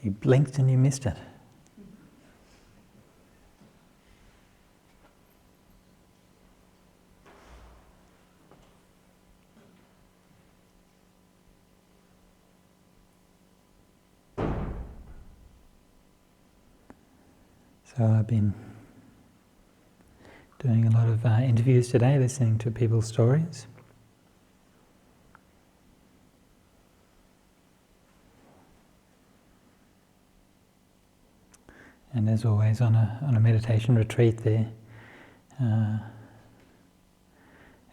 You blinked and you missed it. So I've been doing a lot of interviews today, listening to people's stories. And as always on a meditation retreat there,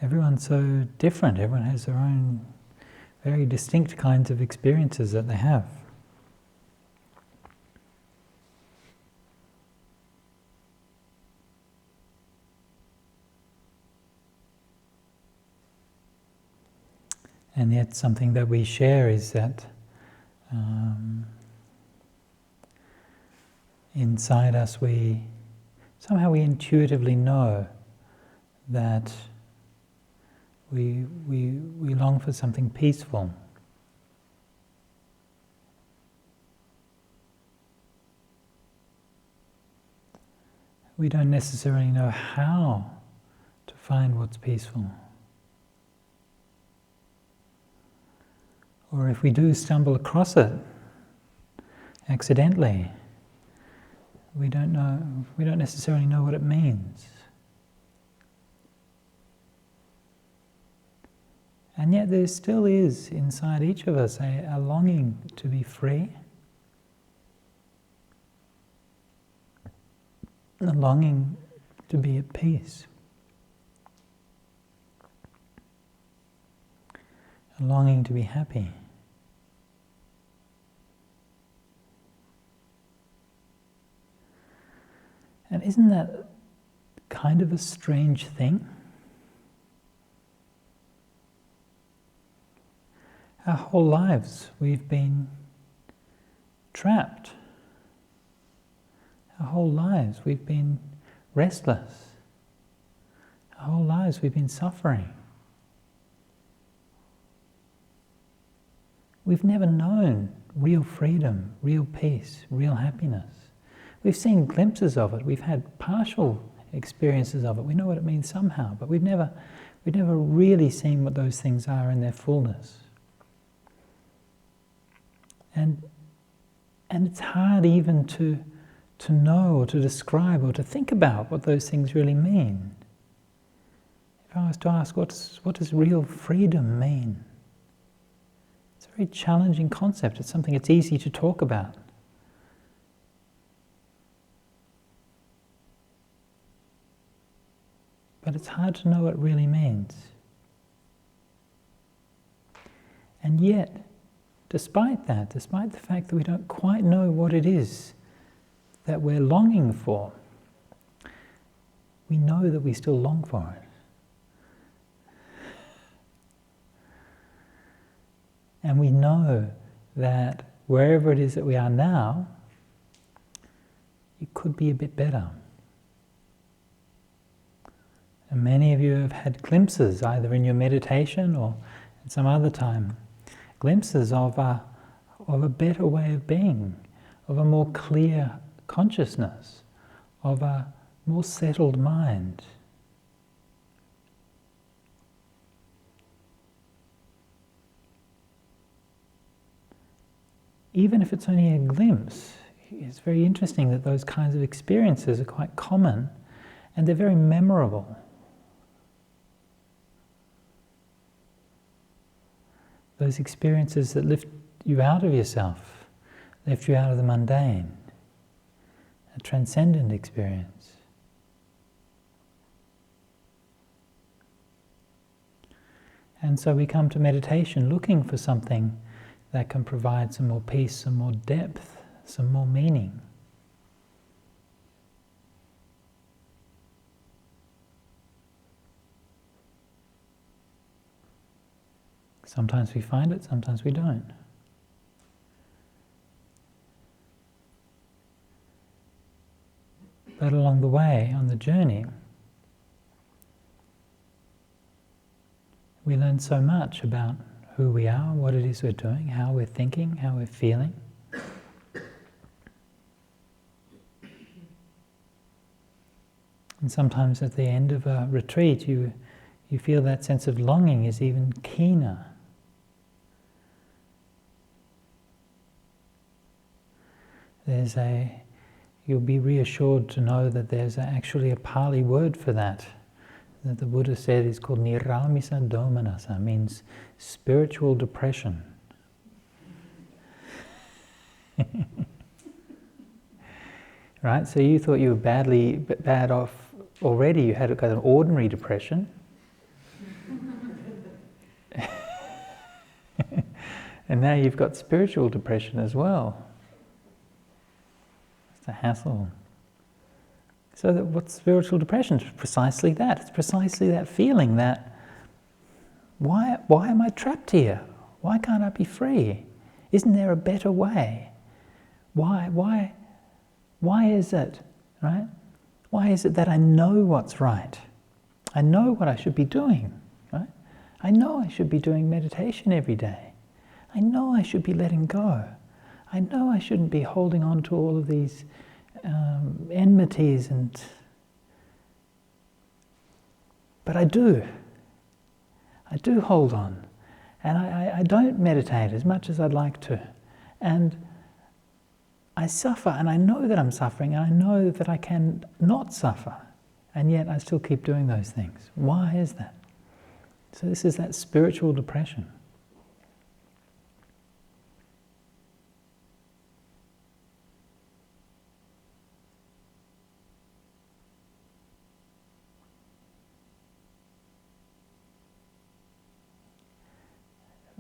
everyone's so different. Everyone has their own very distinct kinds of experiences that they have. And yet something that we share is that inside us we intuitively know that we long for something peaceful. We don't necessarily know how to find what's peaceful. Or if we do stumble across it accidentally, we don't necessarily know what it means. And yet there still is inside each of us a longing to be free, a longing to be at peace, a longing to be happy. And isn't that kind of a strange thing? Our whole lives we've been trapped. Our whole lives we've been restless. Our whole lives we've been suffering. We've never known real freedom, real peace, real happiness. We've seen glimpses of it. We've had partial experiences of it. We know what it means somehow, but we've never really seen what those things are in their fullness. And it's hard even to know or to describe or to think about what those things really mean. If I was to ask, what does real freedom mean? It's a very challenging concept. It's something it's easy to talk about. But it's hard to know what it really means. And yet, despite the fact that we don't quite know what it is that we're longing for, we know that we still long for it. And we know that wherever it is that we are now, it could be a bit better. And many of you have had glimpses, either in your meditation or at some other time, glimpses of a better way of being, of a more clear consciousness, of a more settled mind. Even if it's only a glimpse, it's very interesting that those kinds of experiences are quite common and they're very memorable. Those experiences that lift you out of yourself, lift you out of the mundane, a transcendent experience. And so we come to meditation looking for something that can provide some more peace, some more depth, some more meaning. Sometimes we find it, sometimes we don't. But along the way, on the journey, we learn so much about who we are, what it is we're doing, how we're thinking, how we're feeling. And sometimes at the end of a retreat, you feel that sense of longing is even keener. You'll be reassured to know that there's actually a Pali word for that the Buddha said is called Niramisa Domanasa, means spiritual depression. Right? So you thought you were bad off already. You had got an ordinary depression. And now you've got spiritual depression as well. It's a hassle. So what's spiritual depression? It's precisely that. It's precisely that feeling that, why am I trapped here? Why can't I be free? Isn't there a better way? Why is it, right? Why is it that I know what's right? I know what I should be doing, right? I know I should be doing meditation every day. I know I should be letting go. I know I shouldn't be holding on to all of these enmities but I do hold on, and I don't meditate as much as I'd like to, and I suffer, and I know that I'm suffering, and I know that I can not suffer, and yet I still keep doing those things. Why is that? So this is that spiritual depression.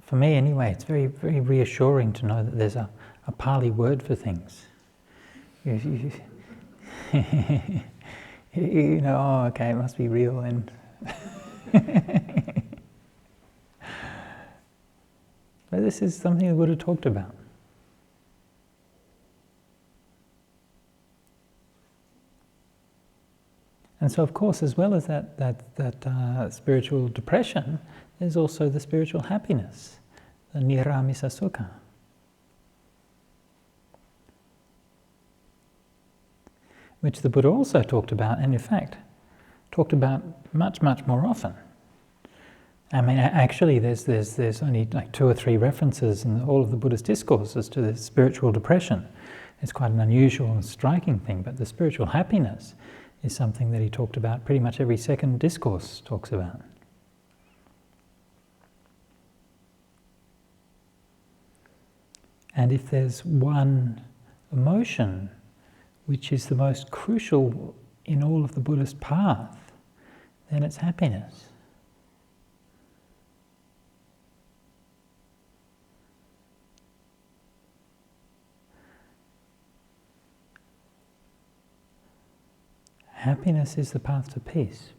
For me anyway, it's very, very reassuring to know that there's a Pali word for things. You know, oh, okay, it must be real, and but this is something the Buddha talked about. And so, of course, as well as that spiritual depression, there's also the spiritual happiness, the niramisa sukha. Which the Buddha also talked about, and in fact, talked about much, much more often. I mean, actually, there's only like 2 or 3 references in all of the Buddha's discourses to the spiritual depression. It's quite an unusual and striking thing, but the spiritual happiness is something that he talked about. Pretty much every second discourse talks about. And if there's one emotion which is the most crucial in all of the Buddhist path, then it's happiness. Happiness is the path to peace.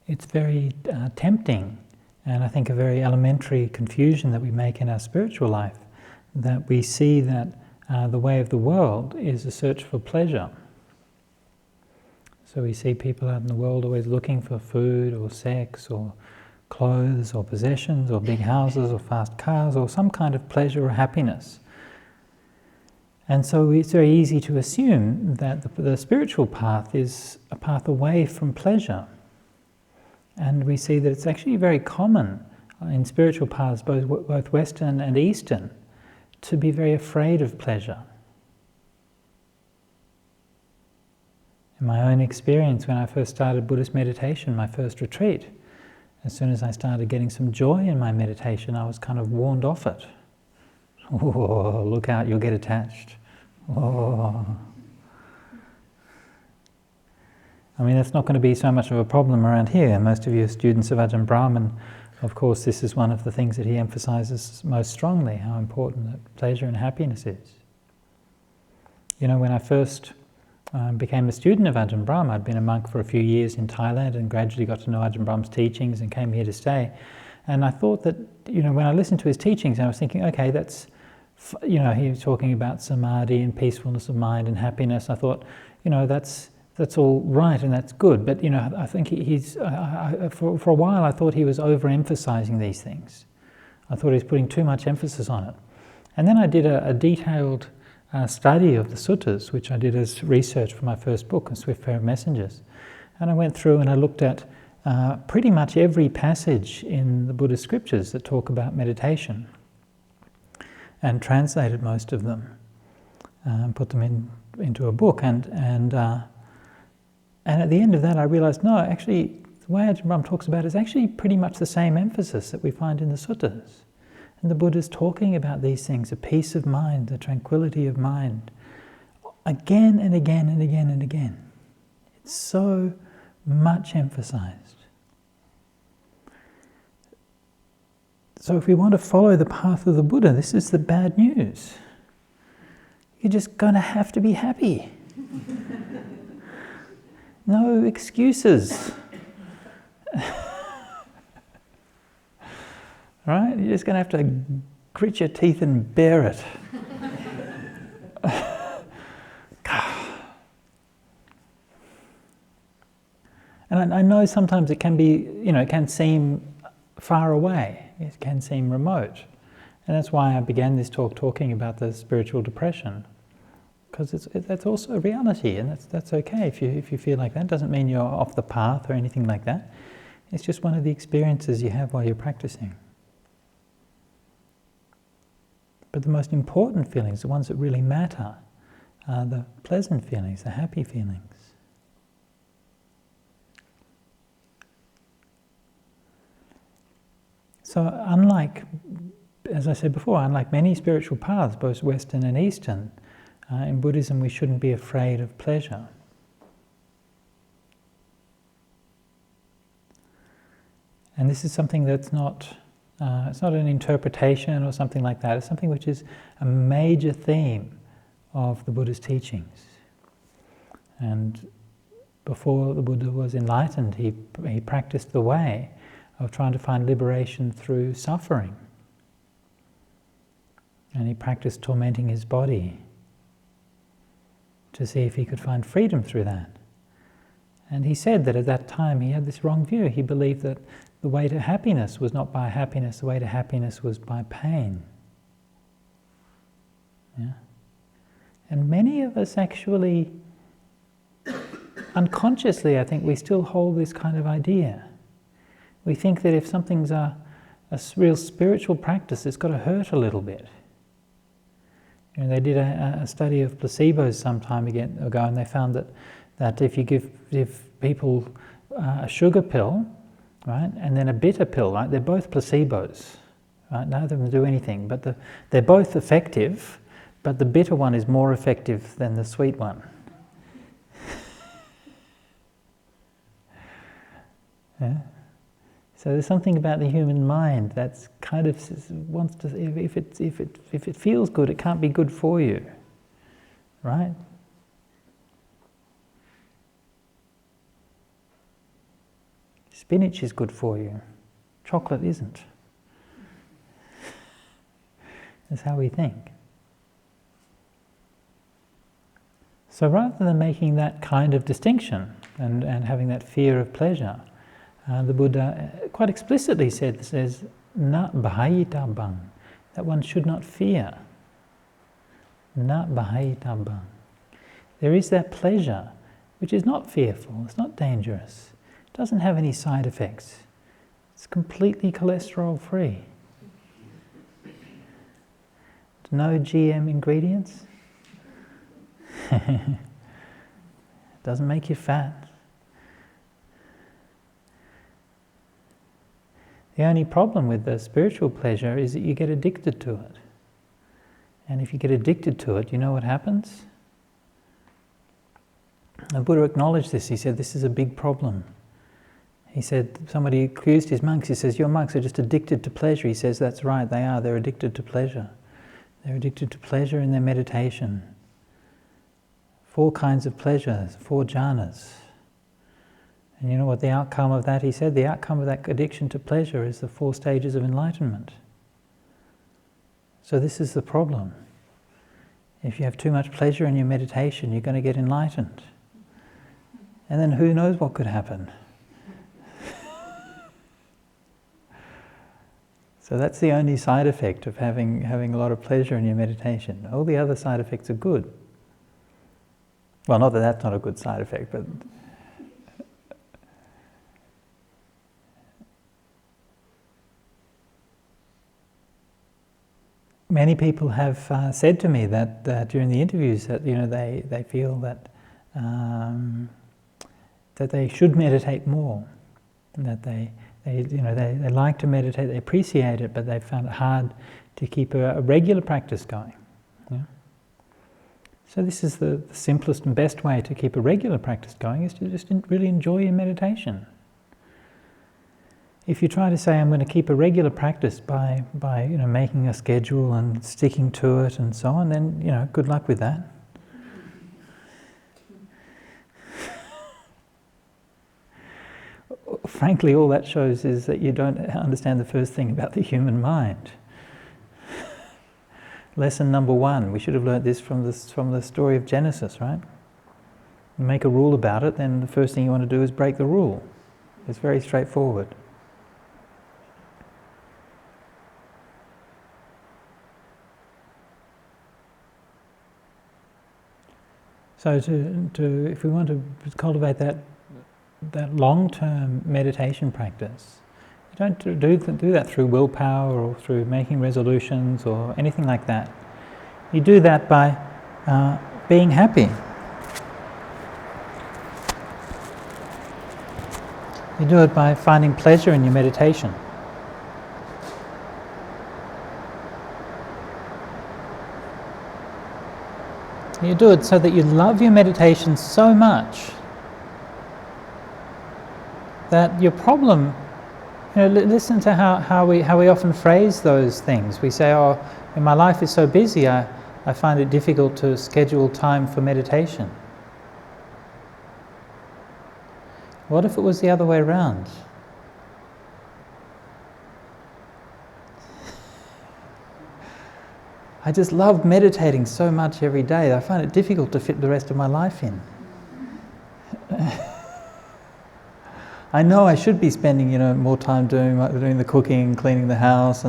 It's very tempting, and I think a very elementary confusion that we make in our spiritual life, that we see that the way of the world is a search for pleasure. So we see people out in the world always looking for food or sex or clothes or possessions or big houses or fast cars or some kind of pleasure or happiness. And so it's very easy to assume that the spiritual path is a path away from pleasure. And we see that it's actually very common in spiritual paths, both Western and Eastern, to be very afraid of pleasure. In my own experience, when I first started Buddhist meditation, my first retreat, as soon as I started getting some joy in my meditation, I was kind of warned off it. Oh, look out, you'll get attached. Oh. I mean, that's not going to be so much of a problem around here. Most of you are students of Ajahn Brahman. Of course, this is one of the things that he emphasizes most strongly, how important that pleasure and happiness is. You know, when I first became a student of Ajahn Brahm, I'd been a monk for a few years in Thailand and gradually got to know Ajahn Brahm's teachings and came here to stay. And I thought that, you know, when I listened to his teachings, I was thinking, okay, that's, you know, he was talking about samadhi and peacefulness of mind and happiness. I thought, you know, that's all right and that's good. But, you know, I think for a while I thought he was overemphasizing these things. I thought he was putting too much emphasis on it. And then I did a detailed study of the suttas, which I did as research for my first book, A Swift Pair of Messengers. And I went through and I looked at pretty much every passage in the Buddhist scriptures that talk about meditation, and translated most of them, and put them into a book. And at the end of that I realized, no, actually, the way Ajahn Brahm talks about it is actually pretty much the same emphasis that we find in the suttas. And the Buddha's talking about these things, the peace of mind, the tranquility of mind, again and again and again and again. It's so much emphasized. So if we want to follow the path of the Buddha, this is the bad news. You're just going to have to be happy. No excuses. Right? You're just going to have to grit your teeth and bear it. And I know sometimes it can be, it can seem far away. It can seem remote. And that's why I began this talk talking about the spiritual depression. Because that's also a reality, and that's okay if you feel like that. It doesn't mean you're off the path or anything like that. It's just one of the experiences you have while you're practicing. But the most important feelings, the ones that really matter, are the pleasant feelings, the happy feelings. So unlike, as I said before, unlike many spiritual paths, both Western and Eastern, in Buddhism we shouldn't be afraid of pleasure. And this is something that's not, it's not an interpretation or something like that. It's something which is a major theme of the Buddha's teachings. And before the Buddha was enlightened, he practiced the way of trying to find liberation through suffering. And he practiced tormenting his body to see if he could find freedom through that. And he said that at that time he had this wrong view. He believed that the way to happiness was not by happiness, the way to happiness was by pain. Yeah? And many of us actually, unconsciously, I think, we still hold this kind of idea. We think that if something's a real spiritual practice, it's got to hurt a little bit. They did a study of placebos some time ago, and they found that if you give people a sugar pill, right, and then a bitter pill, right, they're both placebos, right? Neither of them do anything, but they're both effective, but the bitter one is more effective than the sweet one. Yeah? So there's something about the human mind that's kind of wants to. If it feels good, it can't be good for you, right? Spinach is good for you. Chocolate isn't. That's how we think. So rather than making that kind of distinction and having that fear of pleasure, the Buddha quite explicitly says, "Na bhayitabang," that one should not fear. Na bhayitabang. There is that pleasure which is not fearful, it's not dangerous, it doesn't have any side effects, it's completely cholesterol free. No GM ingredients. It doesn't make you fat. The only problem with the spiritual pleasure is that you get addicted to it. And if you get addicted to it, you know what happens? The Buddha acknowledged this. He said, this is a big problem. He said, somebody accused his monks. He says, your monks are just addicted to pleasure. He says, that's right, they are. They're addicted to pleasure. They're addicted to pleasure in their meditation. 4 kinds of pleasures, 4 jhanas. And you know what the outcome of that, he said, the outcome of that addiction to pleasure is the 4 stages of enlightenment. So this is the problem. If you have too much pleasure in your meditation, you're going to get enlightened. And then who knows what could happen. So that's the only side effect of having a lot of pleasure in your meditation. All the other side effects are good. Well, not that that's not a good side effect, but many people have said to me that during the interviews that they feel that that they should meditate more, and that they like to meditate, they appreciate it, but they found it hard to keep a regular practice going. Yeah? So this is the simplest and best way to keep a regular practice going, is to just really enjoy your meditation. If you try to say, I'm going to keep a regular practice by making a schedule and sticking to it and so on, then good luck with that. Frankly, all that shows is that you don't understand the first thing about the human mind. Lesson number 1, we should have learnt this from the story of Genesis, right? You make a rule about it, then the first thing you want to do is break the rule. It's very straightforward. So if we want to cultivate that long-term meditation practice, you don't do that through willpower or through making resolutions or anything like that. You do that by being happy. You do it by finding pleasure in your meditation. You do it so that you love your meditation so much that your problem, listen to how we often phrase those things. We say, my life is so busy, I find it difficult to schedule time for meditation. What if it was the other way around? I just love meditating so much every day, I find it difficult to fit the rest of my life in. I know I should be spending, more time doing the cooking, cleaning the house,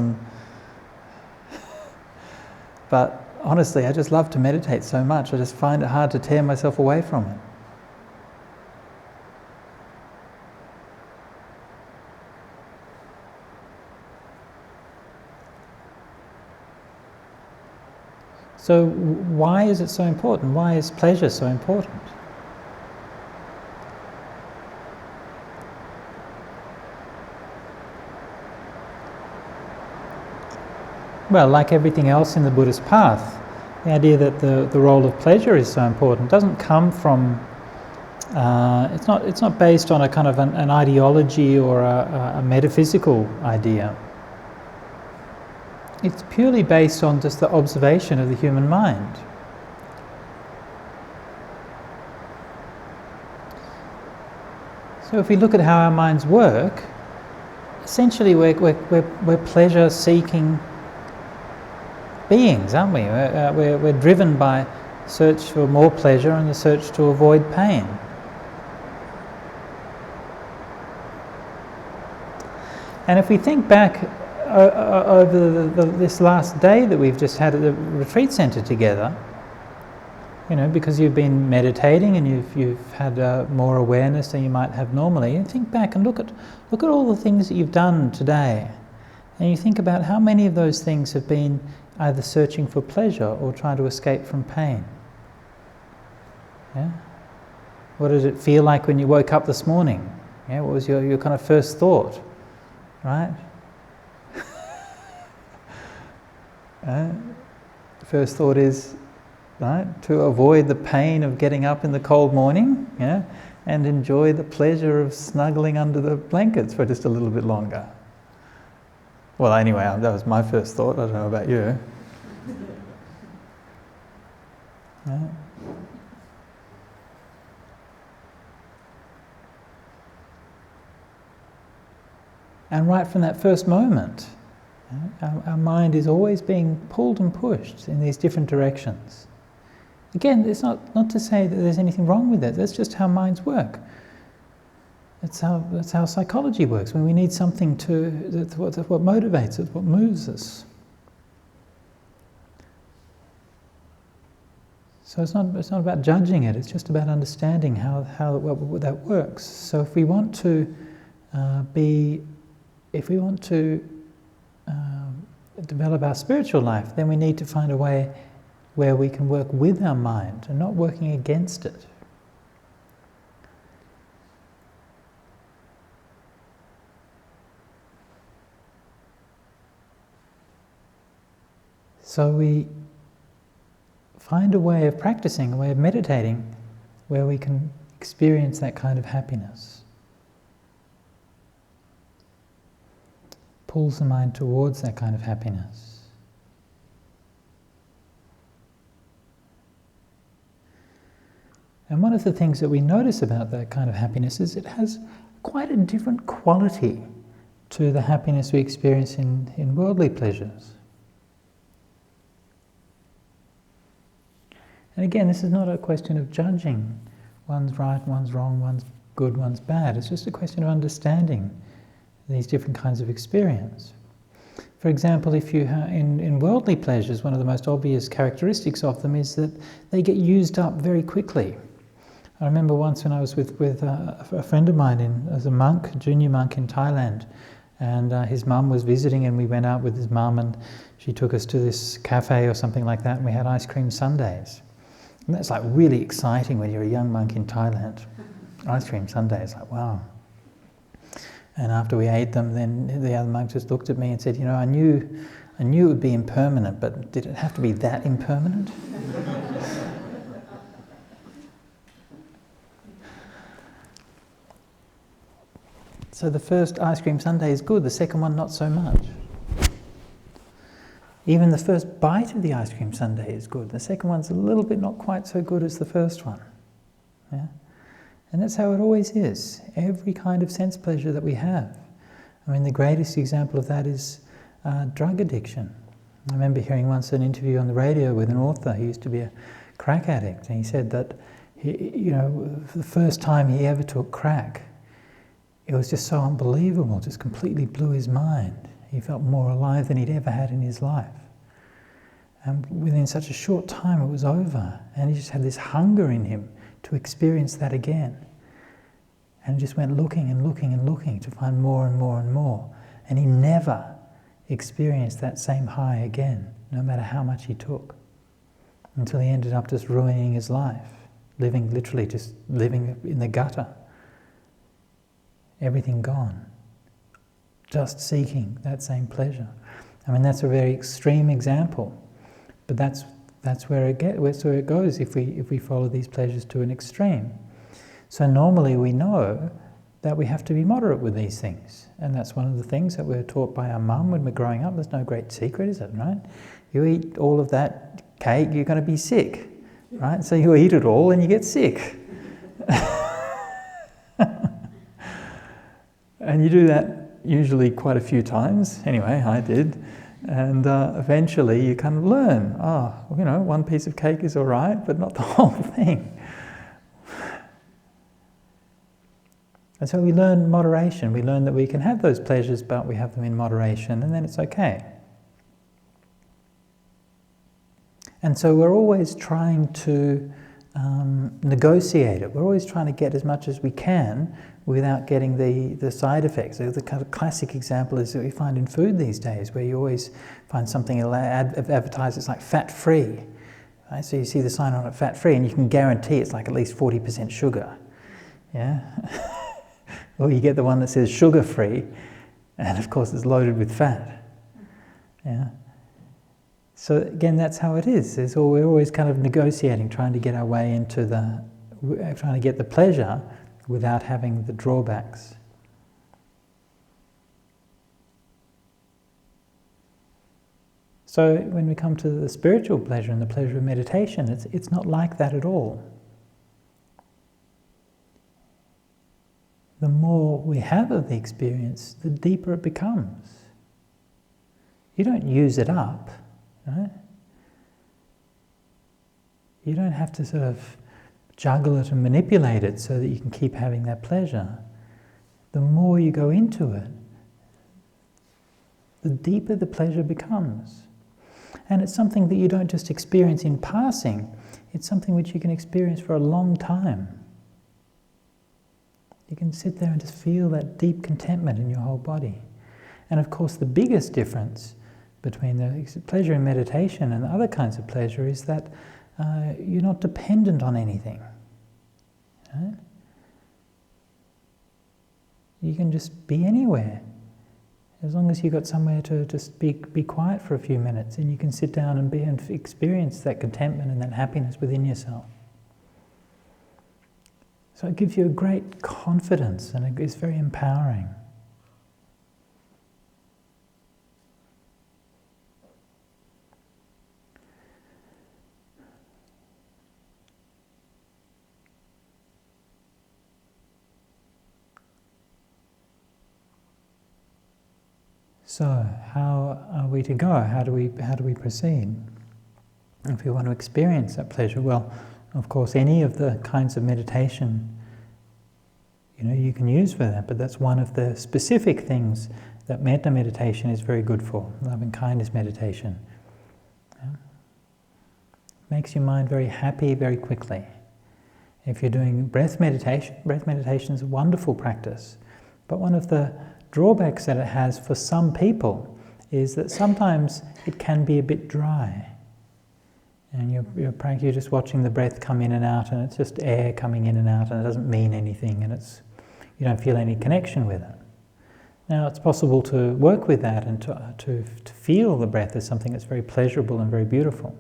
but honestly, I just love to meditate so much. I just find it hard to tear myself away from it. So why is it so important? Why is pleasure so important? Well, like everything else in the Buddhist path, the idea that the role of pleasure is so important doesn't come from, it's not based on a kind of an ideology or a metaphysical idea. It's purely based on just the observation of the human mind. So if we look at how our minds work, essentially we're pleasure-seeking beings, aren't we? We're driven by search for more pleasure and the search to avoid pain. And if we think back over this last day that we've just had at the retreat centre together, because you've been meditating and you've had more awareness than you might have normally, and think back and look at all the things that you've done today, and you think about how many of those things have been either searching for pleasure or trying to escape from pain. Yeah? What did it feel like when you woke up this morning? Yeah, what was your kind of first thought? Right? First thought is, right, to avoid the pain of getting up in the cold morning, and enjoy the pleasure of snuggling under the blankets for just a little bit longer. Well, anyway, that was my first thought. I don't know about you. Yeah. And right from that first moment, our mind is always being pulled and pushed in these different directions. Again, it's not to say that there's anything wrong with it. That's just how minds work. That's how psychology works. When we need something that's what motivates us, what moves us. So it's not about judging it. It's just about understanding how that works. So if we want to develop our spiritual life, then we need to find a way where we can work with our mind and not working against it. So we find a way of practicing, a way of meditating, where we can experience that kind of happiness. Pulls the mind towards that kind of happiness. And one of the things that we notice about that kind of happiness is it has quite a different quality to the happiness we experience in worldly pleasures. And again, this is not a question of judging. One's right, one's wrong, one's good, one's bad. It's just a question of understanding these different kinds of experience. For example, if you in worldly pleasures, one of the most obvious characteristics of them is that they get used up very quickly. I remember once when I was with a friend of mine as a monk, a junior monk in Thailand, and his mum was visiting, and we went out with his mum, and she took us to this cafe or something like that, and we had ice cream sundaes. And that's like really exciting when you're a young monk in Thailand. Ice cream sundaes, like wow. And after we ate them, then the other monk just looked at me and said, I knew it would be impermanent, but did it have to be that impermanent? So the first ice cream sundae is good, the second one not so much. Even the first bite of the ice cream sundae is good. The second one's a little bit not quite so good as the first one. Yeah? And that's how it always is. Every kind of sense pleasure that we have. I mean, the greatest example of that is drug addiction. I remember hearing once an interview on the radio with an author who used to be a crack addict, and he said that for the first time he ever took crack, it was just so unbelievable, just completely blew his mind. He felt more alive than he'd ever had in his life. And within such a short time it was over, and he just had this hunger in him to experience that again. And he just went looking and looking and looking to find more and more and more. And he never experienced that same high again, no matter how much he took, until he ended up just ruining his life, literally just living in the gutter. Everything gone. Just seeking that same pleasure. I mean, that's a very extreme example, but that's where it goes if we follow these pleasures to an extreme. So normally we know that we have to be moderate with these things, and that's one of the things that we're taught by our mum when we're growing up. There's no great secret, is it, right? You eat all of that cake, you're going to be sick, right? So you eat it all and you get sick. And you do that usually quite a few times. Anyway, I did. And eventually you kind of learn, one piece of cake is all right, but not the whole thing. And so we learn moderation. We learn that we can have those pleasures, but we have them in moderation, and then it's okay. And so we're always trying to negotiate it. We're always trying to get as much as we can without getting the side effects. The kind of classic example is that we find in food these days, where you always find something advertised as like fat-free. Right? So you see the sign on it, fat-free, and you can guarantee it's like at least 40% sugar. Yeah? Or you get the one that says sugar-free, and of course it's loaded with fat. Yeah? So again, that's how it is. We're always kind of negotiating, trying to get our way into trying to get the pleasure without having the drawbacks. So when we come to the spiritual pleasure and the pleasure of meditation, it's not like that at all. The more we have of the experience, the deeper it becomes. You don't use it up, right? You don't have to sort of juggle it and manipulate it so that you can keep having that pleasure. the more you go into it, the deeper the pleasure becomes. And it's something that you don't just experience in passing, it's something which you can experience for a long time. You can sit there and just feel that deep contentment in your whole body. And of course the biggest difference between the pleasure in meditation and other kinds of pleasure is that you're not dependent on anything. Right? You can just be anywhere. As long as you've got somewhere to just be quiet for a few minutes, and you can sit down and experience that contentment and that happiness within yourself. So it gives you a great confidence, and it's very empowering. So, how are we to go? How do we proceed? If we want to experience that pleasure, well, of course, any of the kinds of meditation, you can use for that. But that's one of the specific things that metta meditation is very good for. Loving kindness meditation makes your mind very happy very quickly. If you're doing breath meditation is a wonderful practice. But one of the drawbacks that it has for some people is that sometimes it can be a bit dry. And you're just watching the breath come in and out, and it's just air coming in and out, and it doesn't mean anything, and you don't feel any connection with it. Now, it's possible to work with that and to feel the breath as something that's very pleasurable and very beautiful.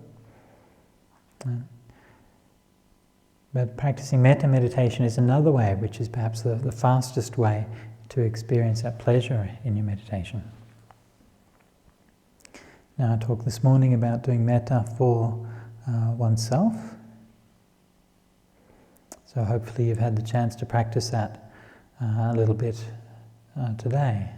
But practicing metta meditation is another way, which is perhaps the fastest way to experience that pleasure in your meditation. Now, I talked this morning about doing metta for oneself. So hopefully you've had the chance to practice that a little bit today.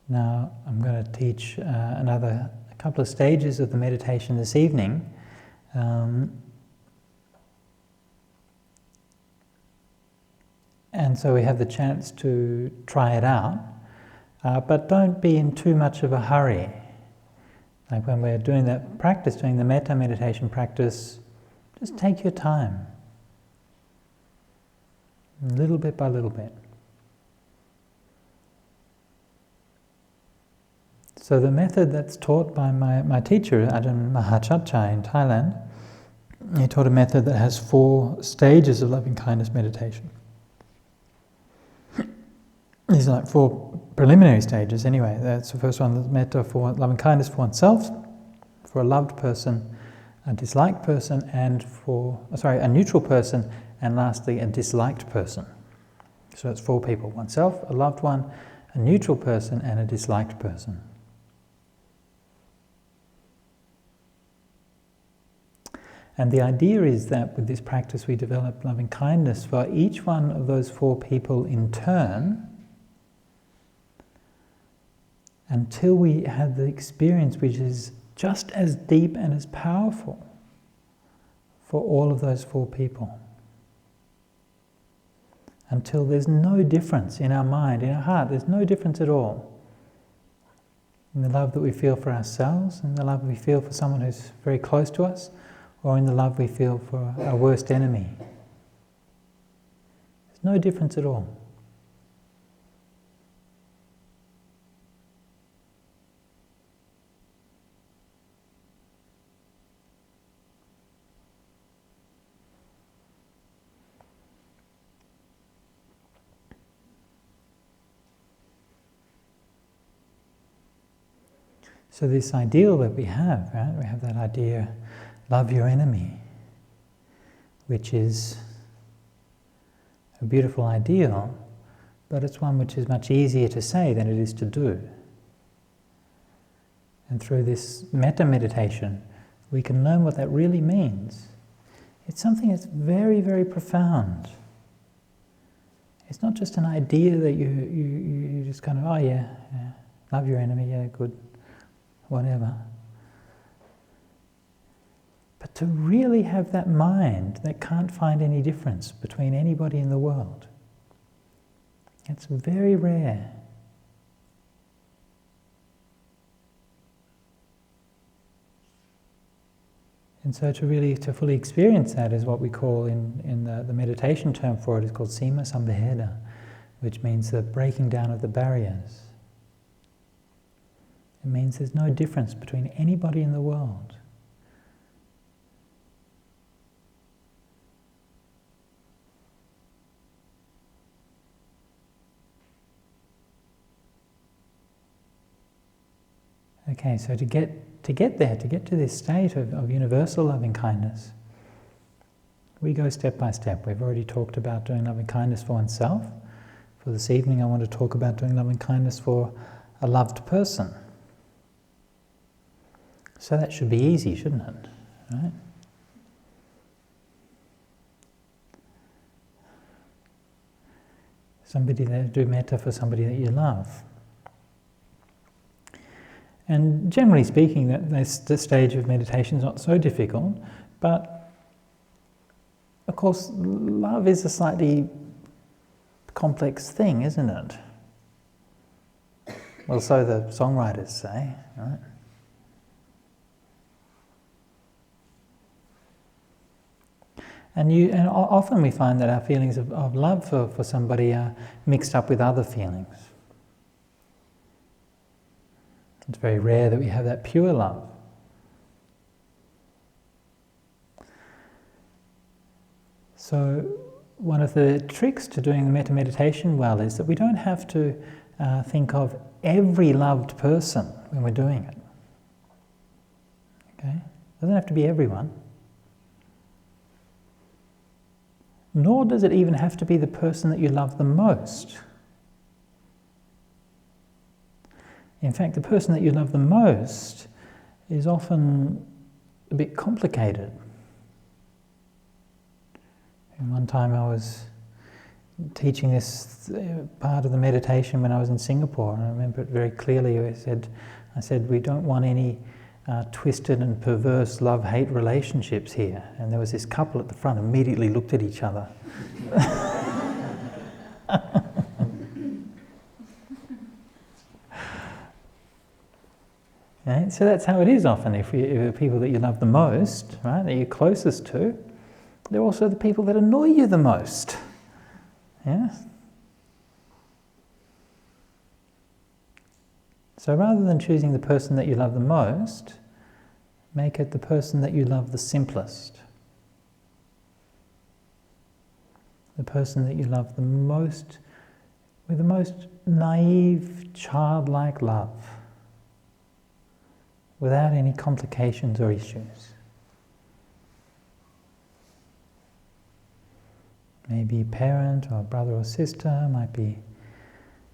Now, I'm going to teach a couple of stages of the meditation this evening. And so we have the chance to try it out, but don't be in too much of a hurry. Like when we're doing that practice, doing the metta meditation practice, just take your time, little bit by little bit. So the method that's taught by my teacher, Ajahn Sujato in Thailand, he taught a method that has 4 stages of loving kindness meditation. These are like 4 preliminary stages anyway. That's the first one, metta for loving kindness for oneself, for a loved person, a disliked person, and a neutral person, and lastly a disliked person. So it's 4 people, oneself, a loved one, a neutral person, and a disliked person. And the idea is that with this practice we develop loving kindness for each one of those 4 people in turn, until we have the experience which is just as deep and as powerful for all of those 4 people. Until there's no difference in our mind, in our heart, there's no difference at all in the love that we feel for ourselves, in the love we feel for someone who's very close to us, or in the love we feel for our worst enemy. There's no difference at all. So this ideal that we have, right? We have that idea, love your enemy, which is a beautiful ideal, but it's one which is much easier to say than it is to do. And through this metta meditation, we can learn what that really means. It's something that's very, very profound. It's not just an idea that you just kind of, oh yeah, love your enemy, yeah, good, whatever. But to really have that mind that can't find any difference between anybody in the world, It's very rare. And so to fully experience that is what we call in the meditation term for it is called Sima Sambheda, which means the breaking down of the barriers. It means there's no difference between anybody in the world. Okay, so to get there, to get to this state of universal loving kindness, we go step by step. We've already talked about doing loving kindness for oneself. For this evening, I want to talk about doing loving kindness for a loved person. So that should be easy, shouldn't it? Right? Do metta for somebody that you love. And generally speaking, this stage of meditation is not so difficult, but of course, love is a slightly complex thing, isn't it? Well, so the songwriters say, right? And often we find that our feelings of love for somebody are mixed up with other feelings. It's very rare that we have that pure love. So one of the tricks to doing the metta meditation well is that we don't have to think of every loved person when we're doing it. Okay? It doesn't have to be everyone. Nor does it even have to be the person that you love the most. In fact, the person that you love the most is often a bit complicated. And one time I was teaching this part of the meditation when I was in Singapore, and I remember it very clearly. I said, we don't want any twisted and perverse love-hate relationships here. And there was this couple at the front immediately looked at each other. Right? So that's how it is often. If the people that you love the most, right, that you're closest to, they're also the people that annoy you the most. Yeah? So rather than choosing the person that you love the most, make it the person that you love the simplest. The person that you love the most, with the most naive, childlike love, without any complications or issues. Maybe a parent or a brother or sister, might be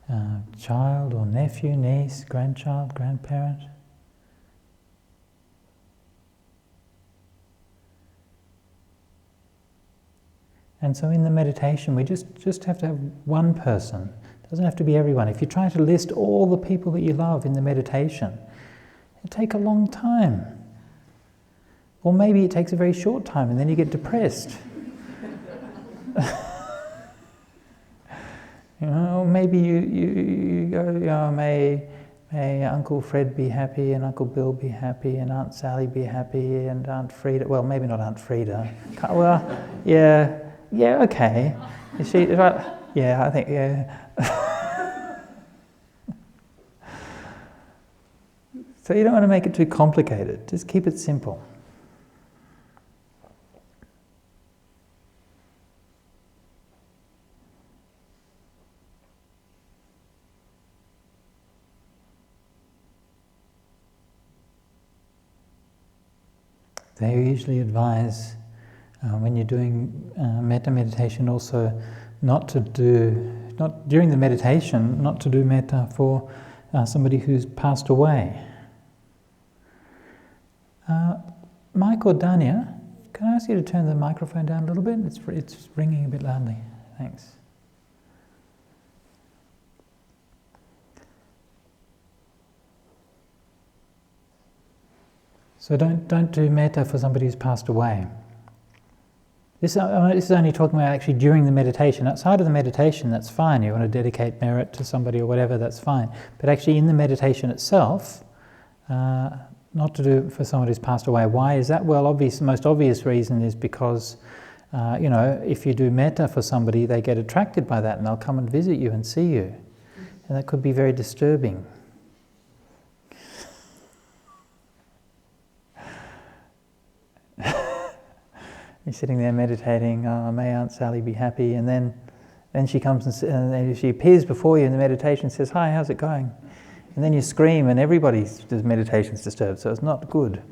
a child or nephew, niece, grandchild, grandparent. And so in the meditation, we just have to have one person. It doesn't have to be everyone. If you try to list all the people that you love in the meditation, it'll take a long time. Or maybe it takes a very short time and then you get depressed. Maybe you go, may Uncle Fred be happy, and Uncle Bill be happy, and Aunt Sally be happy, and Aunt Frida, well, maybe not Aunt Frida. Well, yeah, okay. Is she, right? Yeah, I think, yeah. So you don't want to make it too complicated, just keep it simple. They usually advise when you're doing metta meditation also not during the meditation, not to do metta for somebody who's passed away. Mike or Danya, can I ask you to turn the microphone down a little bit? It's ringing a bit loudly. Thanks. So don't do metta for somebody who's passed away. This is only talking about actually during the meditation. Outside of the meditation, that's fine. You want to dedicate merit to somebody or whatever, that's fine. But actually in the meditation itself, not to do it for someone who's passed away. Why is that? Well, the most obvious reason is because, if you do metta for somebody, they get attracted by that and they'll come and visit you and see you. And that could be very disturbing. You're sitting there meditating, oh, may Aunt Sally be happy, and then she comes and she appears before you in the meditation and says, hi, how's it going? And then you scream and everybody's meditation's disturbed, so it's not good.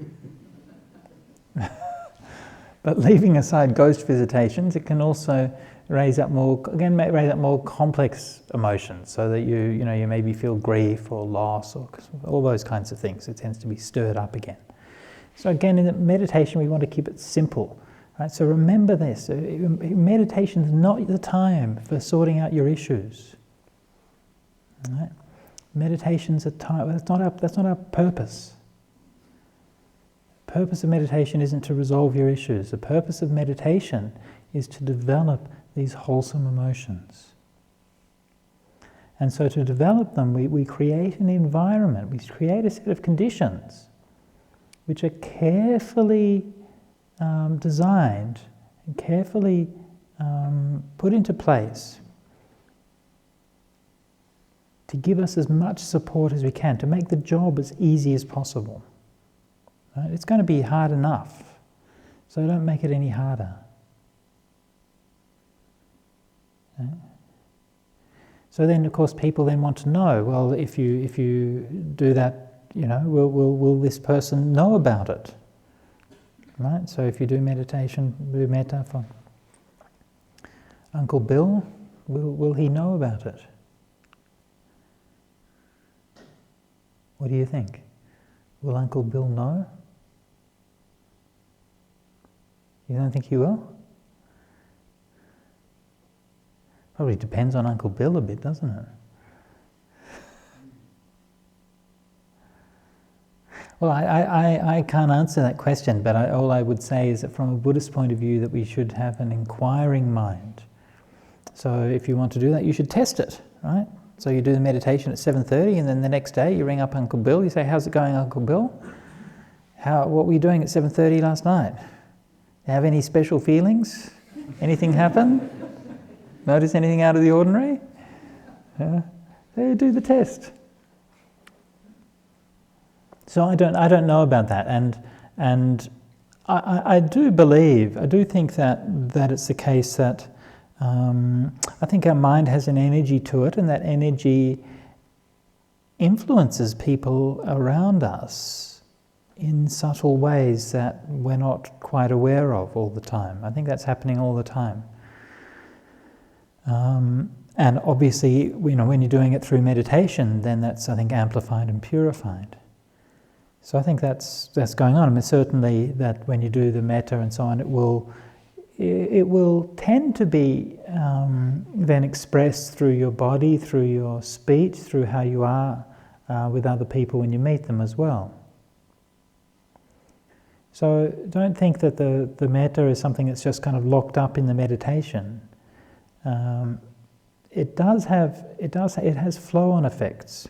But leaving aside ghost visitations, it can also raise up more complex emotions, so that you maybe feel grief or loss or all those kinds of things. It tends to be stirred up again. So again, in the meditation, we want to keep it simple. Right? So remember this, meditation is not the time for sorting out your issues. Right? Meditation's a time, that's not our purpose. The purpose of meditation isn't to resolve your issues. The purpose of meditation is to develop these wholesome emotions. And so to develop them, we create an environment, we create a set of conditions which are carefully designed and carefully put into place to give us as much support as we can, to make the job as easy as possible. Right? It's going to be hard enough, so don't make it any harder. Right? So then, of course, people then want to know, well, if you do that, will this person know about it? Right? So if you do meditation, do metta for Uncle Bill, will he know about it? What do you think? Will Uncle Bill know? You don't think he will? Probably depends on Uncle Bill a bit, doesn't it? Well, I can't answer that question, but all I would say is that from a Buddhist point of view, that we should have an inquiring mind. So if you want to do that, you should test it, right? So you do the meditation at 7:30, and then the next day you ring up Uncle Bill, you say, how's it going, Uncle Bill? What were you doing at 7:30 last night? Have any special feelings? Anything happen? Notice anything out of the ordinary? So you do the test. So I don't know about that, and I do think that it's the case that I think our mind has an energy to it, and that energy influences people around us in subtle ways that we're not quite aware of all the time. I think that's happening all the time. And obviously, when you're doing it through meditation, then that's, I think, amplified and purified. So I think that's going on. I mean, certainly that when you do the metta and so on, it will tend to be then expressed through your body, through your speech, through how you are with other people when you meet them as well. So don't think that the metta is something that's just kind of locked up in the meditation. It has flow-on effects.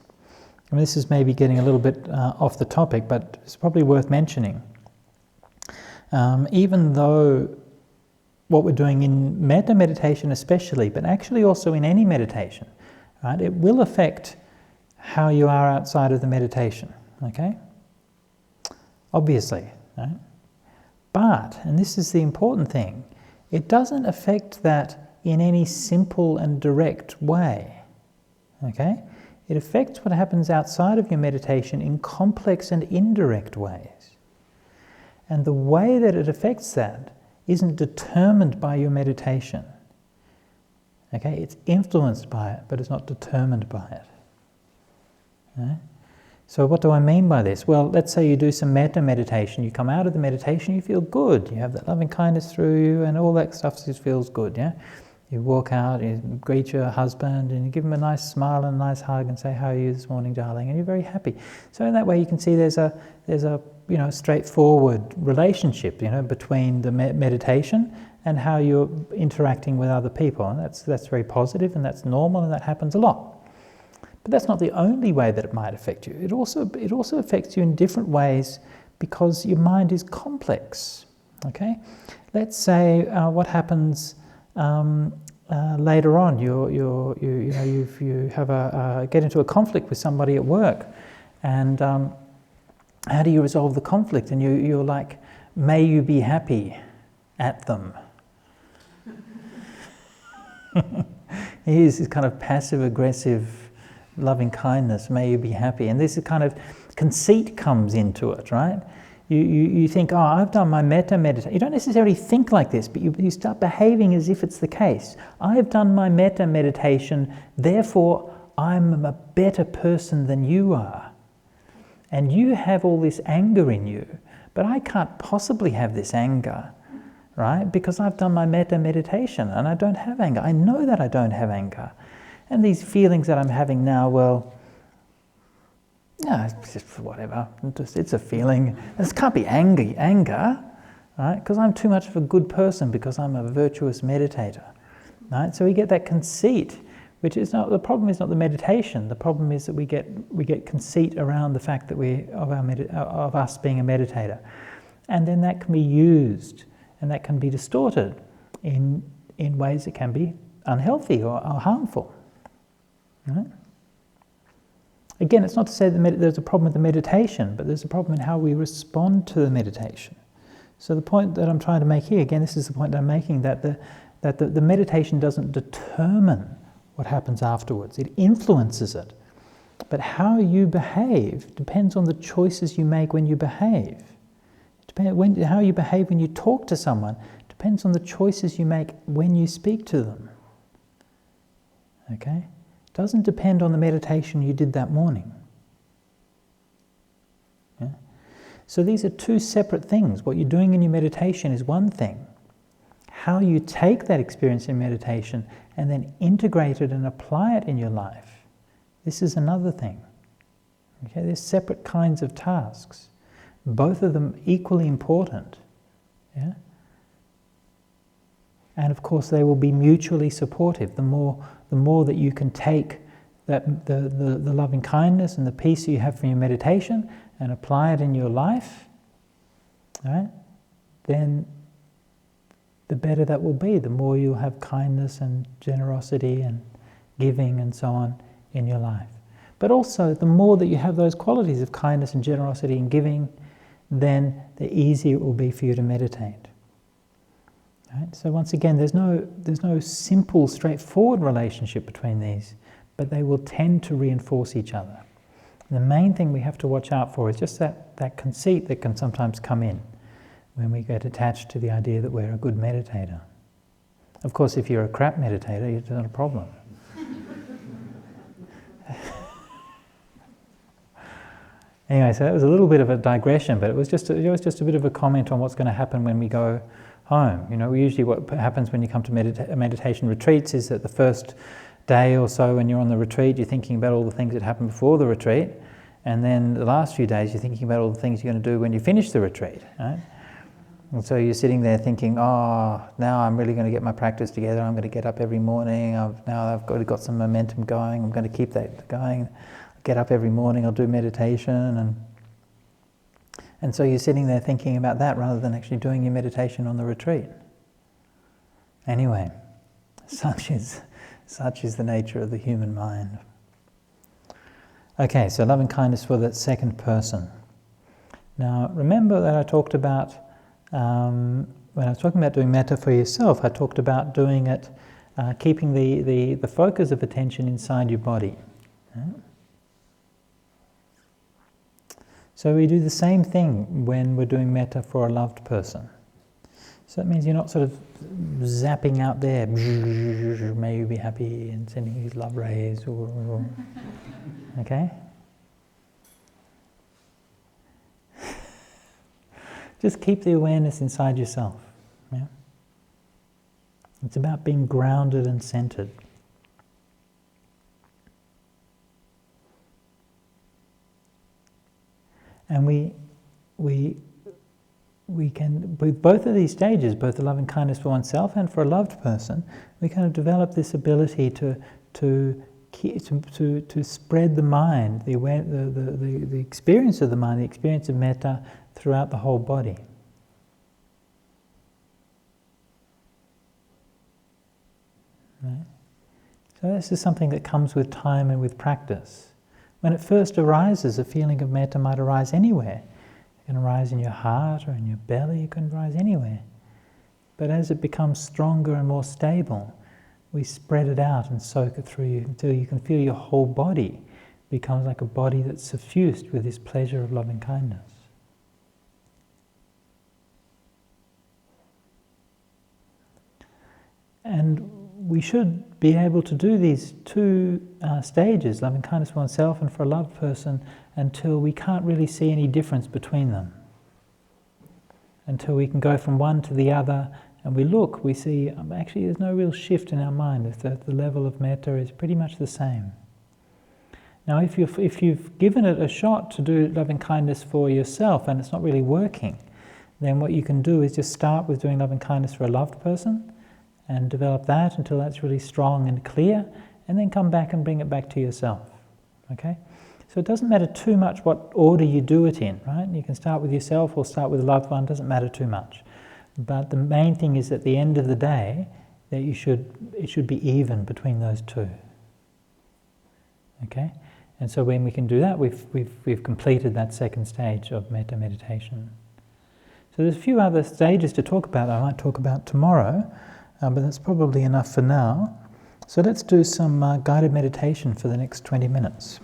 I mean, this is maybe getting a little bit off the topic, but it's probably worth mentioning. Even though what we're doing in metta meditation especially, but actually also in any meditation, right, it will affect how you are outside of the meditation, okay? Obviously, right? But, and this is the important thing, it doesn't affect that in any simple and direct way, okay? It affects what happens outside of your meditation in complex and indirect ways. And the way that it affects that isn't determined by your meditation. Okay, it's influenced by it, but it's not determined by it. Okay? So what do I mean by this? Well, let's say you do some metta meditation, you come out of the meditation, you feel good, you have that loving kindness through you, and all that stuff just feels good, yeah? You walk out, you greet your husband, and you give him a nice smile and a nice hug and say, how are you this morning, darling? And you're very happy. So in that way you can see there's a straightforward relationship, between the meditation and how you're interacting with other people. And that's very positive, and that's normal, and that happens a lot. But that's not the only way that it might affect you. It also affects you in different ways because your mind is complex. Okay, let's say what happens later on. You get into a conflict with somebody at work, and how do you resolve the conflict? And you're like, may you be happy at them. Here's this kind of passive-aggressive loving kindness, may you be happy. And this is kind of conceit comes into it, right? You think, oh, I've done my metta meditation. You don't necessarily think like this, but you start behaving as if it's the case. I've done my metta meditation, therefore I'm a better person than you are. And you have all this anger in you, but I can't possibly have this anger, right? Because I've done my metta meditation and I don't have anger. I know that I don't have anger. And these feelings that I'm having now, well, no, it's just whatever. It's a feeling. This can't be anger, right? Because I'm too much of a good person because I'm a virtuous meditator, right? So we get that conceit, which is not the problem. Is not the meditation. The problem is that we get conceit around the fact that of us being a meditator, and then that can be used and that can be distorted in ways that can be unhealthy or harmful. Right? Again, it's not to say that there's a problem with the meditation, but there's a problem in how we respond to the meditation. So the point that I'm trying to make here, again, this is the point that I'm making, that the meditation doesn't determine what happens afterwards. It influences it. But how you behave depends on the choices you make when you behave. How you behave when you talk to someone depends on the choices you make when you speak to them. Okay? It doesn't depend on the meditation you did that morning. Yeah? So these are two separate things. What you're doing in your meditation is one thing. How you take that experience in meditation and then integrate it and apply it in your life, this is another thing. Okay? There's separate kinds of tasks. Both of them equally important. Yeah? And of course they will be mutually supportive. The more that you can take that the loving kindness and the peace you have from your meditation and apply it in your life, right, then the better that will be. The more you'll have kindness and generosity and giving and so on in your life. But also, the more that you have those qualities of kindness and generosity and giving, then the easier it will be for you to meditate. Right? So once again, there's no simple, straightforward relationship between these, but they will tend to reinforce each other. And the main thing we have to watch out for is just that conceit that can sometimes come in when we get attached to the idea that we're a good meditator. Of course, if you're a crap meditator, it's not a problem. Anyway, so that was a little bit of a digression, but it was just a bit of a comment on what's going to happen when we go home. You know, usually what happens when you come to meditation retreats is that the first day or so when you're on the retreat, you're thinking about all the things that happened before the retreat, and then the last few days you're thinking about all the things you're going to do when you finish the retreat. Right? And so you're sitting there thinking, oh, now I'm really going to get my practice together, I'm going to get up every morning, I've got some momentum going, I'm going to keep that going, get up every morning, I'll do meditation, and so you're sitting there thinking about that rather than actually doing your meditation on the retreat. Anyway, such is the nature of the human mind. Okay, so loving kindness for the second person. Now, remember that I talked about, when I was talking about doing metta for yourself, I talked about doing it, keeping the focus of attention inside your body. Right? So we do the same thing when we're doing metta for a loved person. So that means you're not sort of zapping out there, may you be happy, and sending these love rays, okay? Just keep the awareness inside yourself. Yeah? It's about being grounded and centered. And we we can, with both of these stages, both the loving kindness for oneself and for a loved person, we kind of develop this ability to spread the mind, the experience of the mind, the experience of metta throughout the whole body. Right? So this is something that comes with time and with practice. When it first arises, a feeling of metta might arise anywhere. It can arise in your heart or in your belly, it can arise anywhere. But as it becomes stronger and more stable, we spread it out and soak it through you until you can feel your whole body becomes like a body that's suffused with this pleasure of loving kindness. And we should be able to do these two stages, loving kindness for oneself and for a loved person, until we can't really see any difference between them. Until we can go from one to the other, and we see actually there's no real shift in our mind. The level of metta is pretty much the same. Now if you've given it a shot to do loving kindness for yourself and it's not really working, then what you can do is just start with doing loving kindness for a loved person, and develop that until that's really strong and clear, and then come back and bring it back to yourself. Okay? So it doesn't matter too much what order you do it in, right? You can start with yourself or start with a loved one, doesn't matter too much. But the main thing is at the end of the day that it should be even between those two. Okay? And so when we can do that, we've completed that second stage of metta meditation. So there's a few other stages to talk about that I might talk about tomorrow. But that's probably enough for now. So let's do some guided meditation for the next 20 minutes.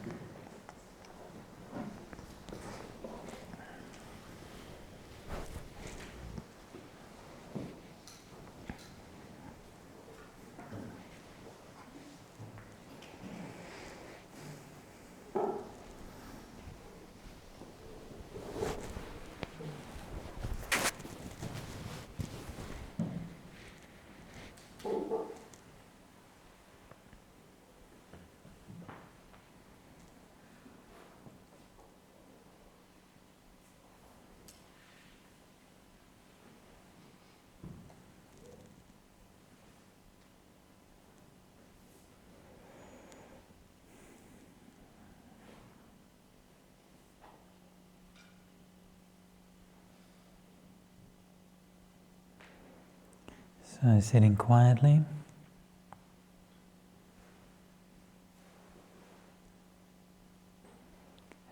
So sitting quietly.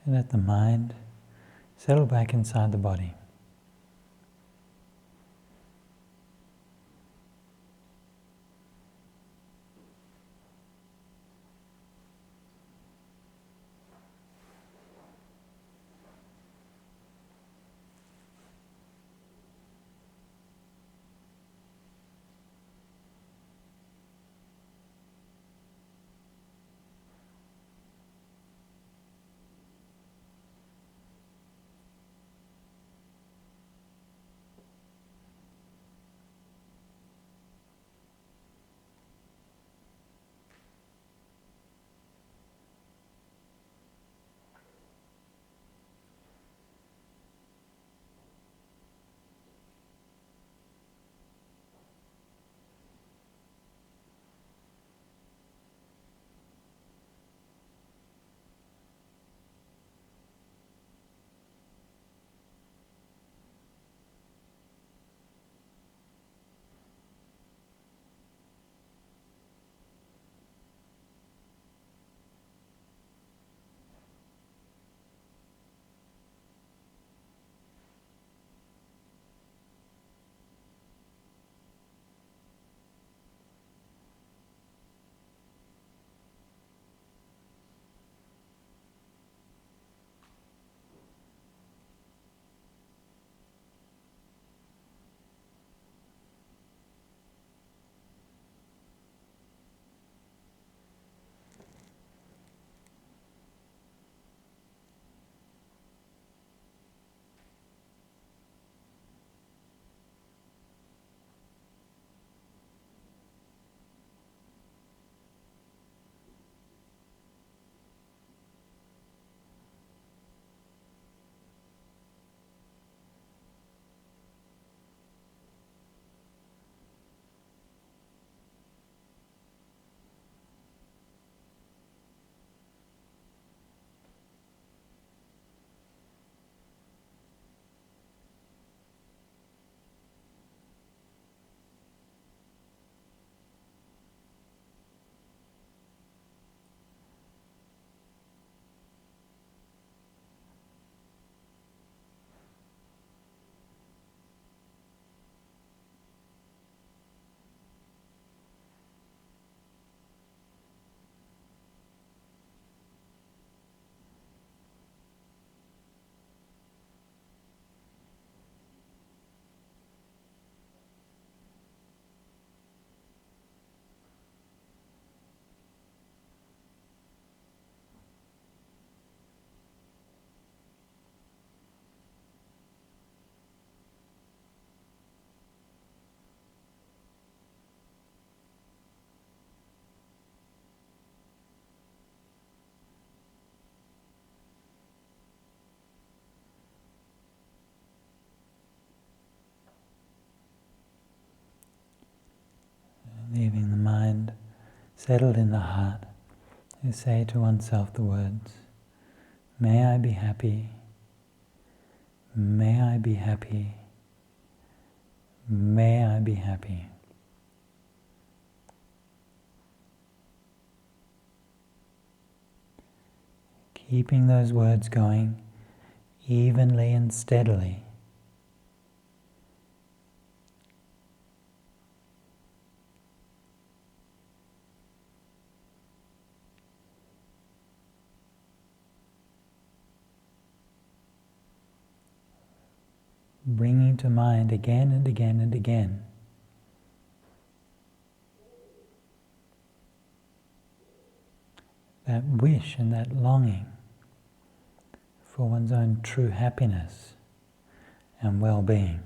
And let the mind settle back inside the body. settled in the heart, who say to oneself the words, "May I be happy, may I be happy, may I be happy." Keeping those words going evenly and steadily. Bringing to mind again and again and again that wish and that longing for one's own true happiness and well-being.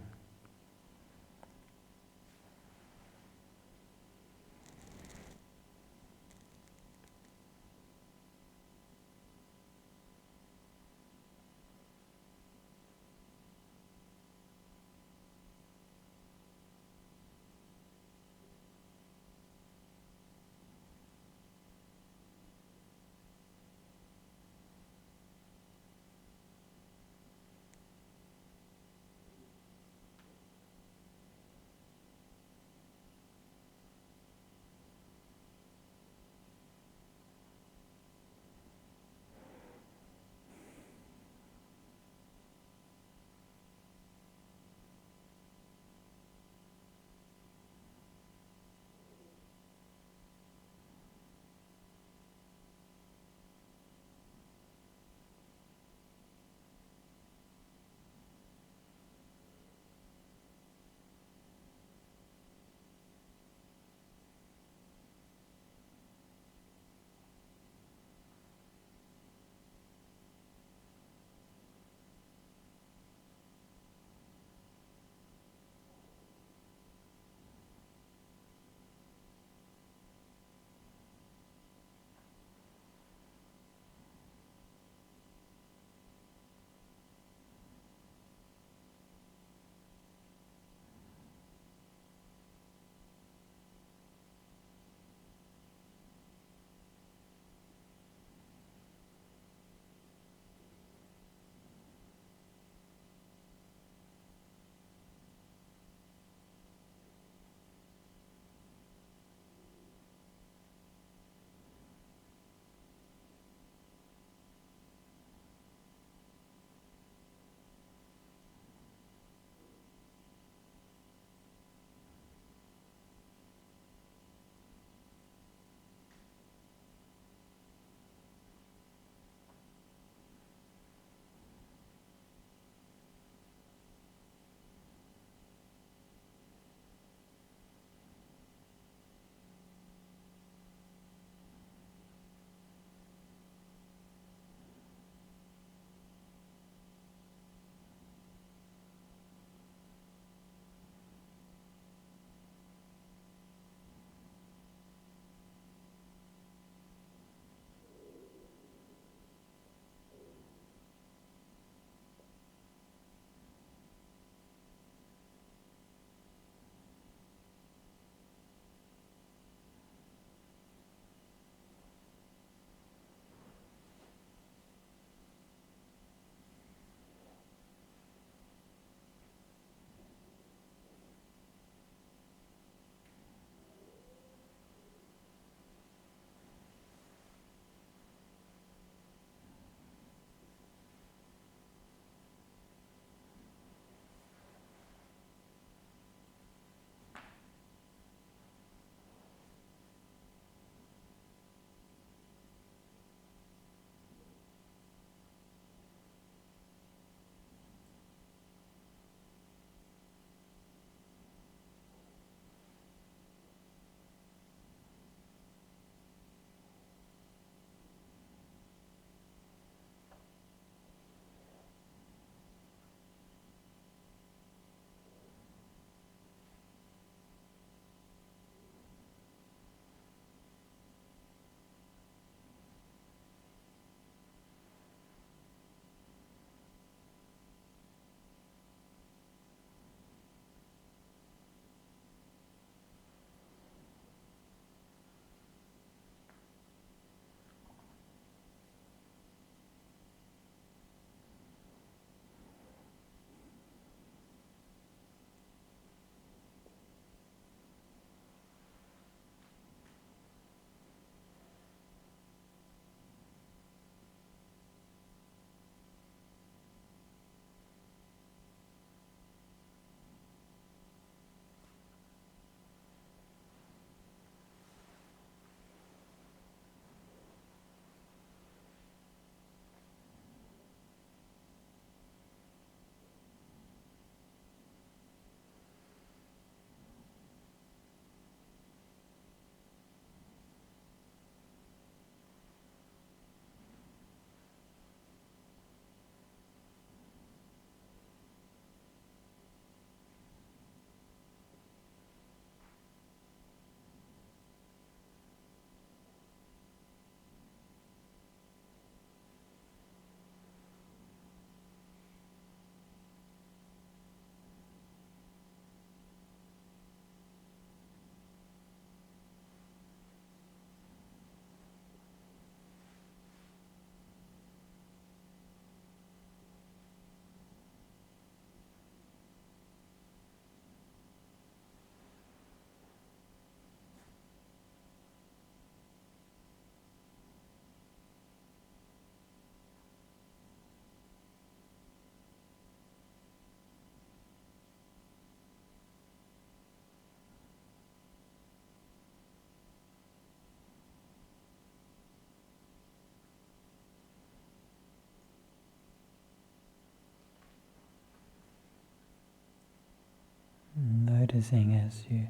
noticing as you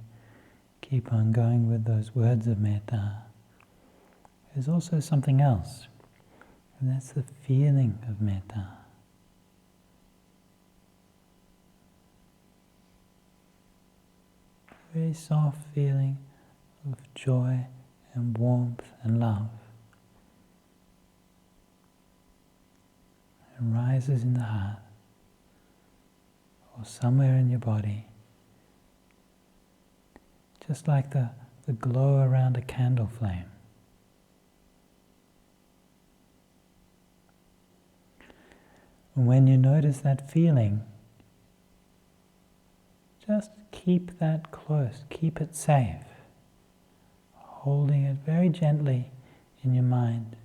keep on going with those words of metta, there's also something else, and that's the feeling of metta. A very soft feeling of joy and warmth and love. It rises in the heart or somewhere in your body, just like the glow around a candle flame. And when you notice that feeling, just keep that close, keep it safe, holding it very gently in your mind.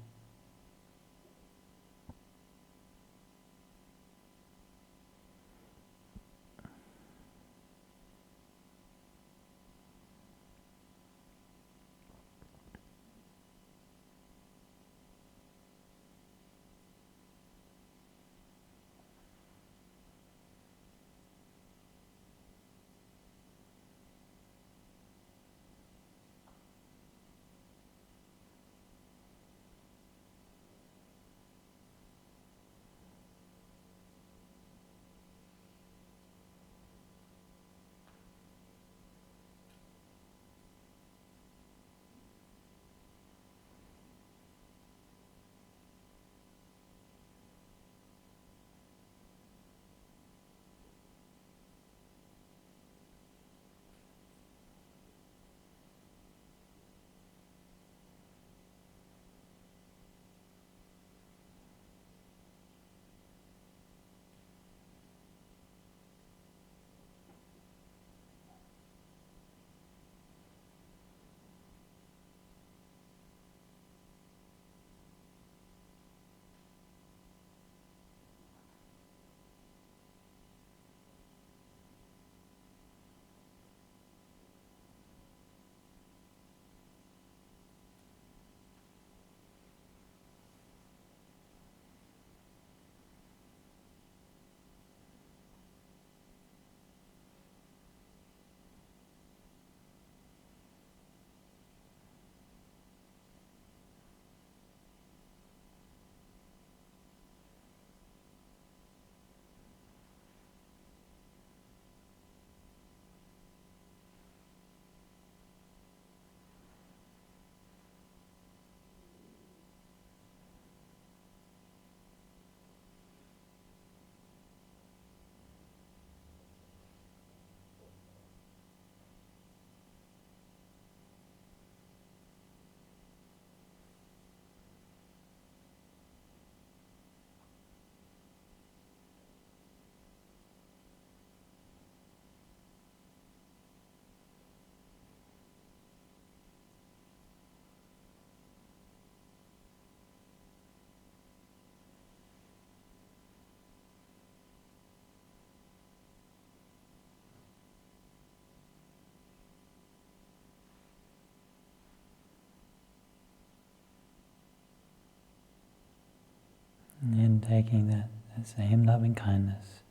And then taking that same loving kindness,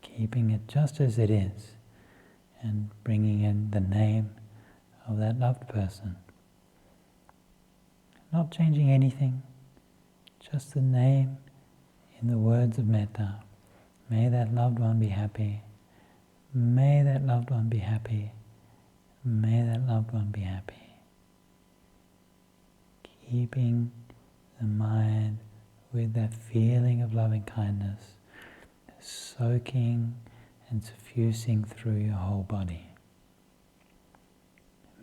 keeping it just as it is, and bringing in the name of that loved person. Not changing anything, just the name in the words of metta. May that loved one be happy. May that loved one be happy. May that loved one be happy. Keeping the mind with that feeling of loving kindness, soaking and suffusing through your whole body.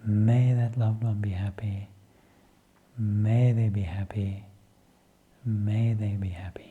May that loved one be happy. May they be happy. May they be happy.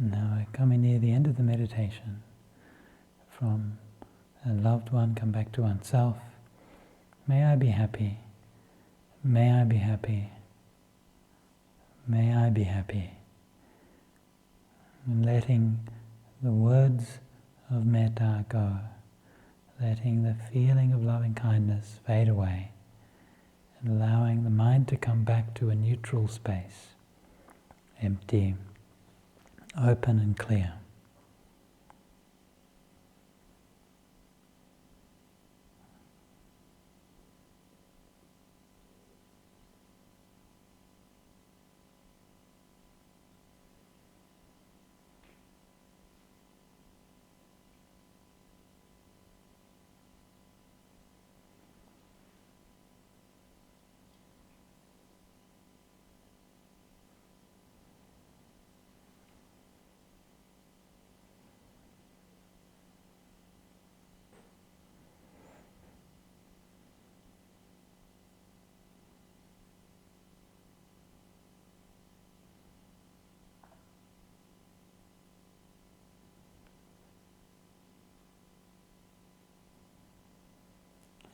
Now we're coming near the end of the meditation. From a loved one, come back to oneself. May I be happy. May I be happy. May I be happy. And letting the words of metta go. Letting the feeling of loving kindness fade away. And allowing the mind to come back to a neutral space. Empty. Open and clear.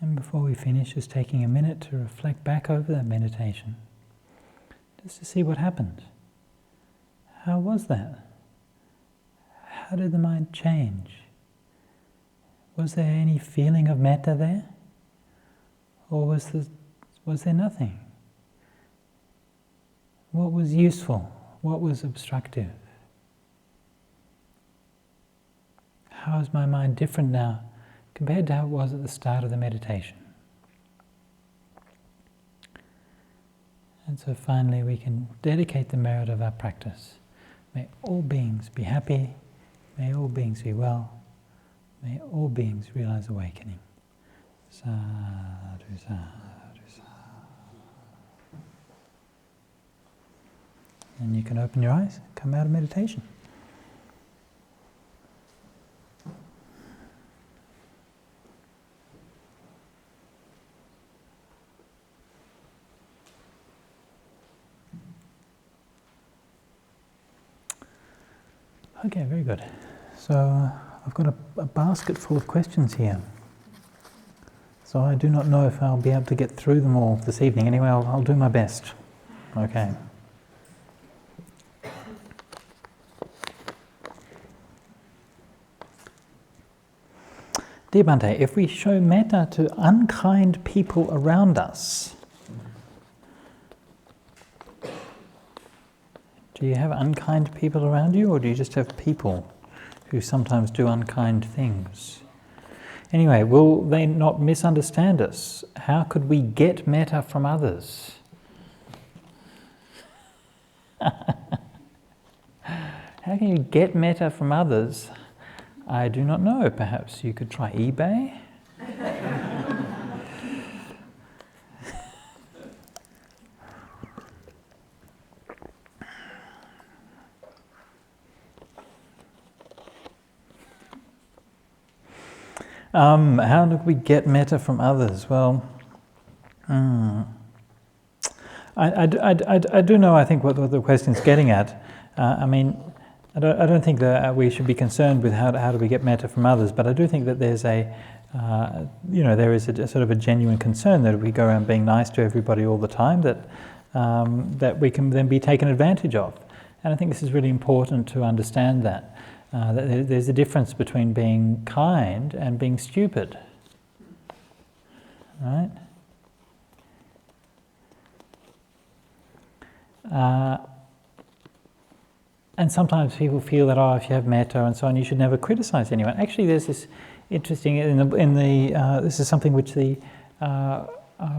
And before we finish, just taking a minute to reflect back over that meditation, just to see what happened. How was that? How did the mind change? Was there any feeling of metta there? Or was there nothing? What was useful? What was obstructive? How is my mind different now compared to how it was at the start of the meditation? And so finally we can dedicate the merit of our practice. May all beings be happy, may all beings be well, may all beings realize awakening. Sadhu, sadhu, sadhu. And you can open your eyes, come out of meditation. Okay, very good. So I've got a basket full of questions here. So I do not know if I'll be able to get through them all this evening. Anyway, I'll do my best. Okay. Dear Bhante, if we show metta to unkind people around us, do you have unkind people around you, or do you just have people who sometimes do unkind things? Anyway, will they not misunderstand us? How could we get metta from others? How can you get metta from others? I do not know. Perhaps you could try eBay? How do we get metta from others? Well, I do know, I think, what the question's getting at. I don't think that we should be concerned with how do we get metta from others, but I do think that there's there is a sort of a genuine concern that if we go around being nice to everybody all the time, that we can then be taken advantage of. And I think this is really important to understand that. That there's a difference between being kind and being stupid, right? And sometimes people feel that, if you have metta and so on, you should never criticize anyone. Actually, there's this interesting, this is something which the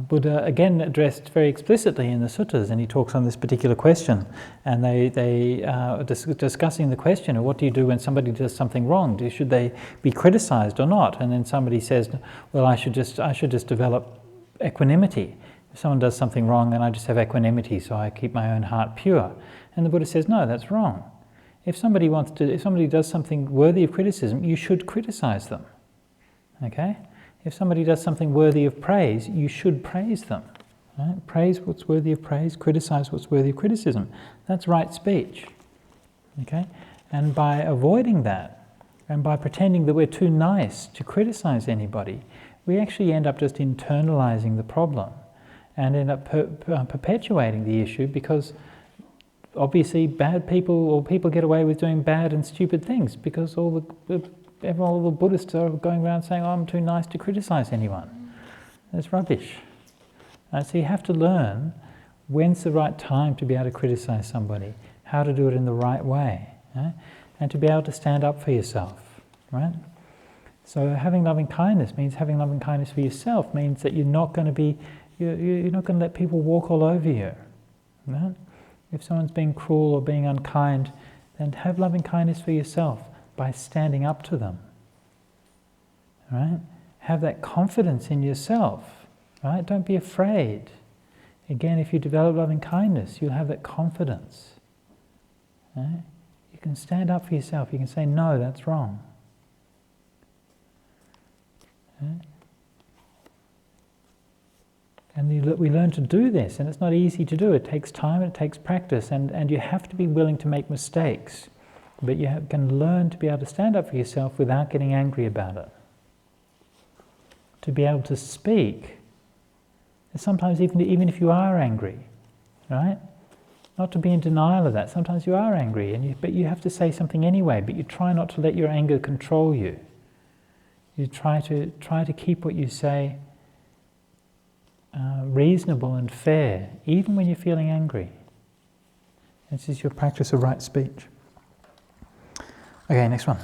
Buddha again addressed very explicitly in the suttas, and he talks on this particular question. And they are discussing the question of what do you do when somebody does something wrong? Should they be criticized or not? And then somebody says, well, I should just develop equanimity. If someone does something wrong, then I just have equanimity, so I keep my own heart pure. And the Buddha says, no, that's wrong. If somebody does something worthy of criticism, you should criticize them. Okay? If somebody does something worthy of praise, you should praise them. Right? Praise what's worthy of praise, criticize what's worthy of criticism. That's right speech. Okay? And by avoiding that, and by pretending that we're too nice to criticize anybody, we actually end up just internalizing the problem and end up perpetuating the issue, because obviously bad people, or people get away with doing bad and stupid things because all the Buddhists are going around saying, oh, I'm too nice to criticize anyone. That's rubbish. So you have to learn when's the right time to be able to criticize somebody, how to do it in the right way, and to be able to stand up for yourself, right? So having loving kindness means having loving kindness for yourself, means that you're not going to let people walk all over you, right? If someone's being cruel or being unkind, then have loving kindness for yourself by standing up to them, right? Have that confidence in yourself, right? Don't be afraid. Again, if you develop loving kindness, you'll have that confidence, right? You can stand up for yourself. You can say, no, that's wrong. Right? And we learn to do this, and it's not easy to do. It takes time, it takes practice, and you have to be willing to make mistakes. But you can learn to be able to stand up for yourself without getting angry about it. To be able to speak, sometimes even if you are angry, right? Not to be in denial of that. Sometimes you are angry, but you have to say something anyway, but you try not to let your anger control you. You try to keep what you say reasonable and fair, even when you're feeling angry. This is your practice of right speech. Okay, next one.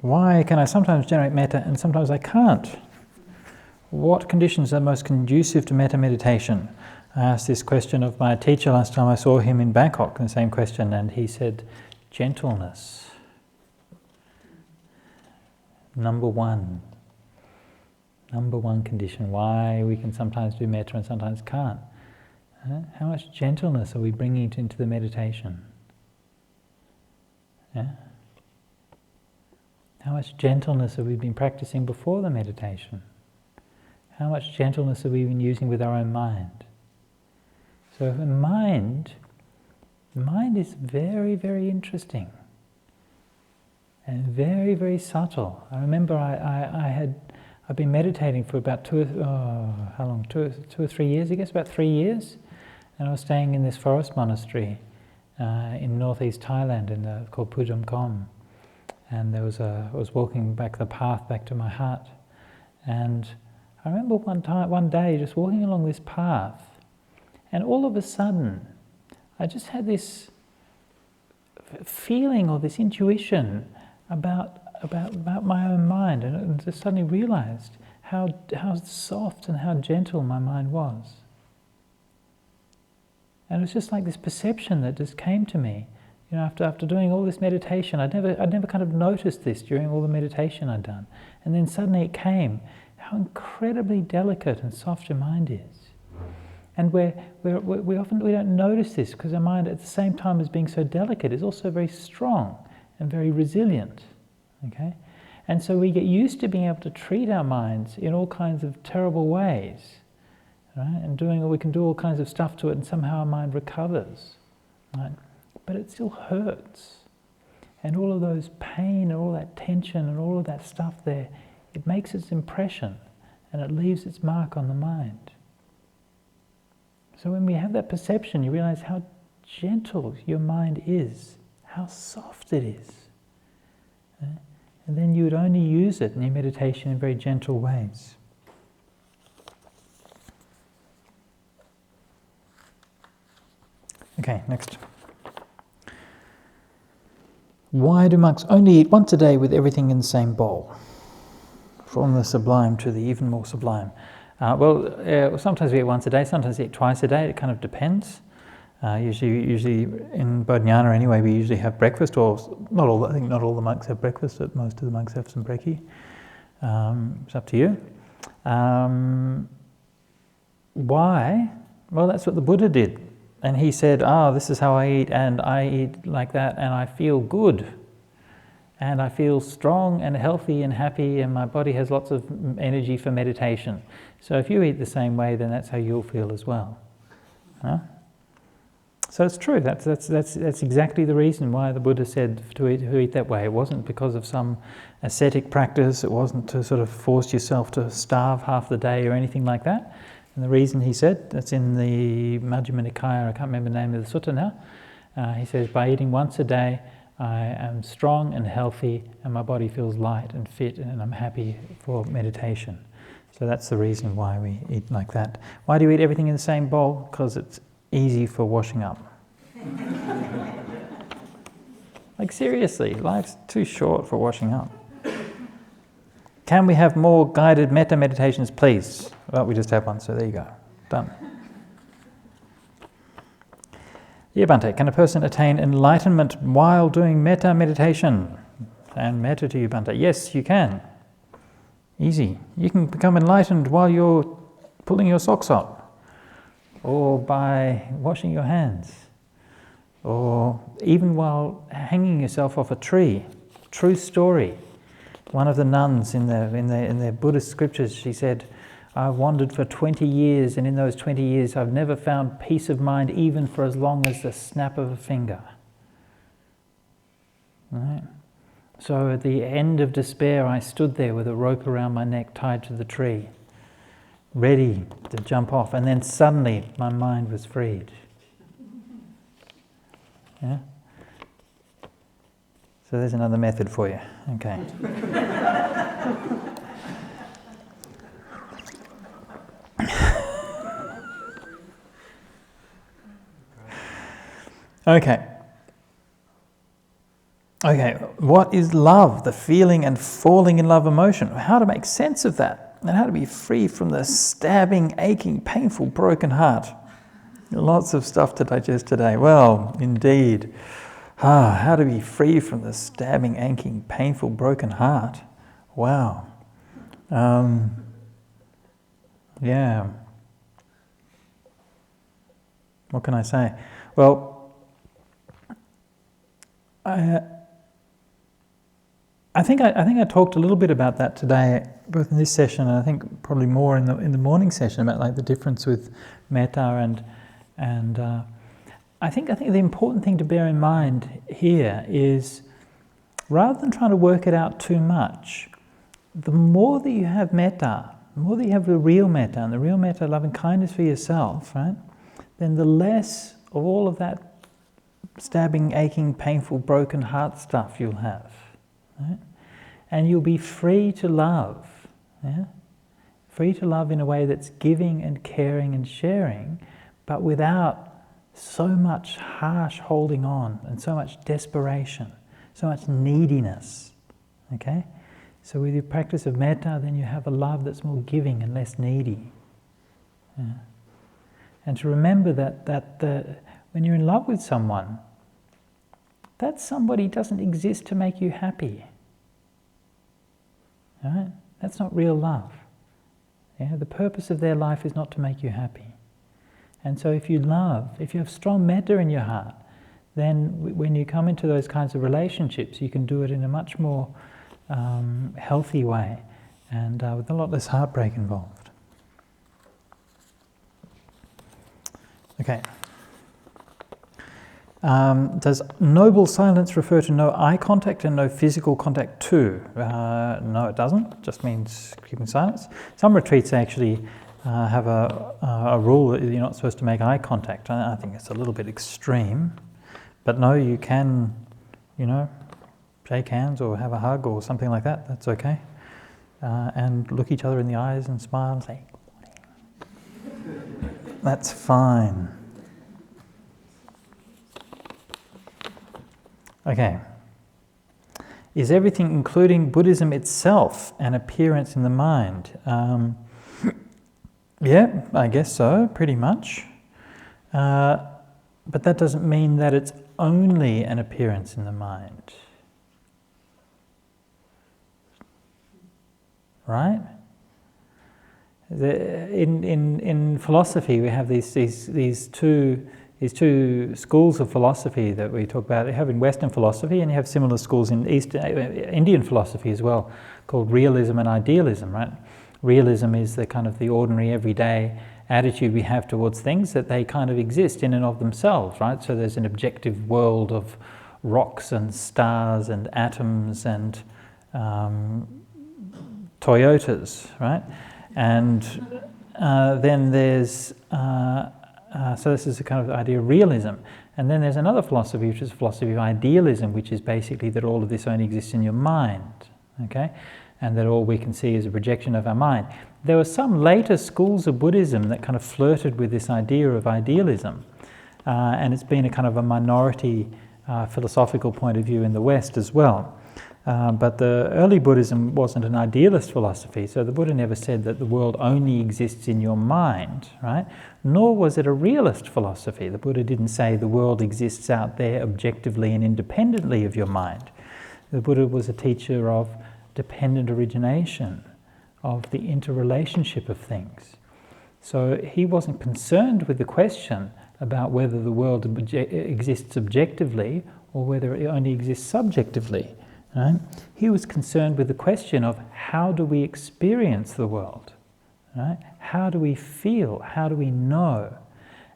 Why can I sometimes generate metta and sometimes I can't? What conditions are most conducive to metta meditation? I asked this question of my teacher last time I saw him in Bangkok, the same question, and he said, gentleness. Number one condition, why we can sometimes do metta and sometimes can't. How much gentleness are we bringing into the meditation? Yeah? How much gentleness have we been practicing before the meditation? How much gentleness have we been using with our own mind? So the mind is very, very interesting and very, very subtle. I remember I've been meditating for about two or 3 years, I guess, about 3 years. And I was staying in this forest monastery in northeast Thailand, called Pujam Kom. And I was walking back the path back to my hut. And I remember one day just walking along this path, and all of a sudden I just had this feeling or this intuition about my own mind, and I just suddenly realized how soft and how gentle my mind was. And it was just like this perception that just came to me. You know, after doing all this meditation, I'd never kind of noticed this during all the meditation I'd done. And then suddenly it came, how incredibly delicate and soft your mind is. And we don't notice this, because our mind, at the same time as being so delicate, is also very strong and very resilient. Okay? And so we get used to being able to treat our minds in all kinds of terrible ways, right? And we can do all kinds of stuff to it, and somehow our mind recovers, right? But it still hurts. And all of those pain and all that tension and all of that stuff there, it makes its impression and it leaves its mark on the mind. So when we have that perception, you realize how gentle your mind is, how soft it is. Right? And then you would only use it in your meditation in very gentle ways. Okay, next. Why do monks only eat once a day with everything in the same bowl? From the sublime to the even more sublime. Sometimes we eat once a day, sometimes we eat twice a day. It kind of depends. Usually in Bodhinyana anyway, we usually have breakfast, or I think not all the monks have breakfast, but most of the monks have some brekkie. It's up to you. Why? Well, that's what the Buddha did. And he said, this is how I eat, and I eat like that, and I feel good. And I feel strong and healthy and happy, and my body has lots of energy for meditation. So if you eat the same way, then that's how you'll feel as well. Huh? So it's true. That's exactly the reason why the Buddha said to eat that way. It wasn't because of some ascetic practice. It wasn't to sort of force yourself to starve half the day or anything like that. And the reason he said, that's in the Majjhima Nikaya, I can't remember the name of the sutta now, he says, by eating once a day, I am strong and healthy and my body feels light and fit and I'm happy for meditation. So that's the reason why we eat like that. Why do you eat everything in the same bowl? Because it's easy for washing up. Like seriously, life's too short for washing up. Can we have more guided metta meditations, please? Well, we just have one, so there you go. Done. Yeah, Bhante, can a person attain enlightenment while doing metta meditation? And metta to you, Bhante. Yes, you can. Easy. You can become enlightened while you're pulling your socks on, or by washing your hands, or even while hanging yourself off a tree. True story. One of the nuns in the Buddhist scriptures, she said, I've wandered for 20 years, and in those 20 years I've never found peace of mind even for as long as the snap of a finger. Right? So at the end of despair, I stood there with a rope around my neck tied to the tree, ready to jump off, and then suddenly my mind was freed. Yeah? So there's another method for you. Okay. Okay, what is love? The feeling and falling in love emotion. How to make sense of that, and how to be free from the stabbing, aching, painful, broken heart. Lots of stuff to digest today. Well, indeed. How to be free from the stabbing, aching, painful, broken heart. Wow. Yeah. What can I say? Well, I think I talked a little bit about that today, both in this session and I think probably more in the morning session, about like the difference with metta and I think the important thing to bear in mind here is, rather than trying to work it out too much, the more that you have metta, the more that you have the real metta, and the real metta, loving kindness for yourself, right? Then the less of all of that stabbing, aching, painful, broken heart stuff you'll have, right? And you'll be free to love, yeah? Free to love in a way that's giving and caring and sharing, but without so much harsh holding on and so much desperation, so much neediness, okay? So with your practice of metta, then you have a love that's more giving and less needy. Yeah. And to remember that when you're in love with someone, that somebody doesn't exist to make you happy. All right? That's not real love. Yeah? The purpose of their life is not to make you happy. And so if you have strong metta in your heart, then when you come into those kinds of relationships, you can do it in a much more healthy way and with a lot less heartbreak involved. Okay. Does noble silence refer to no eye contact and no physical contact too? No, it doesn't. It just means keeping silence. Some retreats actually have a rule that you're not supposed to make eye contact. I think it's a little bit extreme. But no, you can, shake hands or have a hug or something like that. That's okay. And look each other in the eyes and smile and say, "Good morning." That's fine. Okay. Is everything, including Buddhism itself, an appearance in the mind? Yeah, I guess so, pretty much. But that doesn't mean that it's only an appearance in the mind. Right? In philosophy, we have these two schools of philosophy that we talk about. You have in Western philosophy, and you have similar schools in Indian philosophy as well, called realism and idealism. Right? Realism is the kind of the ordinary, everyday, attitude we have towards things, that they kind of exist in and of themselves, right? So there's an objective world of rocks and stars and atoms and Toyotas, right? And then there's, so this is a kind of idea of realism. And then there's another philosophy, which is a philosophy of idealism, which is basically that all of this only exists in your mind, okay? And that all we can see is a projection of our mind. There were some later schools of Buddhism that kind of flirted with this idea of idealism. And it's been a kind of a minority philosophical point of view in the West as well. But the early Buddhism wasn't an idealist philosophy, so the Buddha never said that the world only exists in your mind, right? Nor was it a realist philosophy. The Buddha didn't say the world exists out there objectively and independently of your mind. The Buddha was a teacher of dependent origination, of the interrelationship of things. So he wasn't concerned with the question about whether the world exists objectively or whether it only exists subjectively. Right? He was concerned with the question of how do we experience the world? Right? How do we feel? How do we know?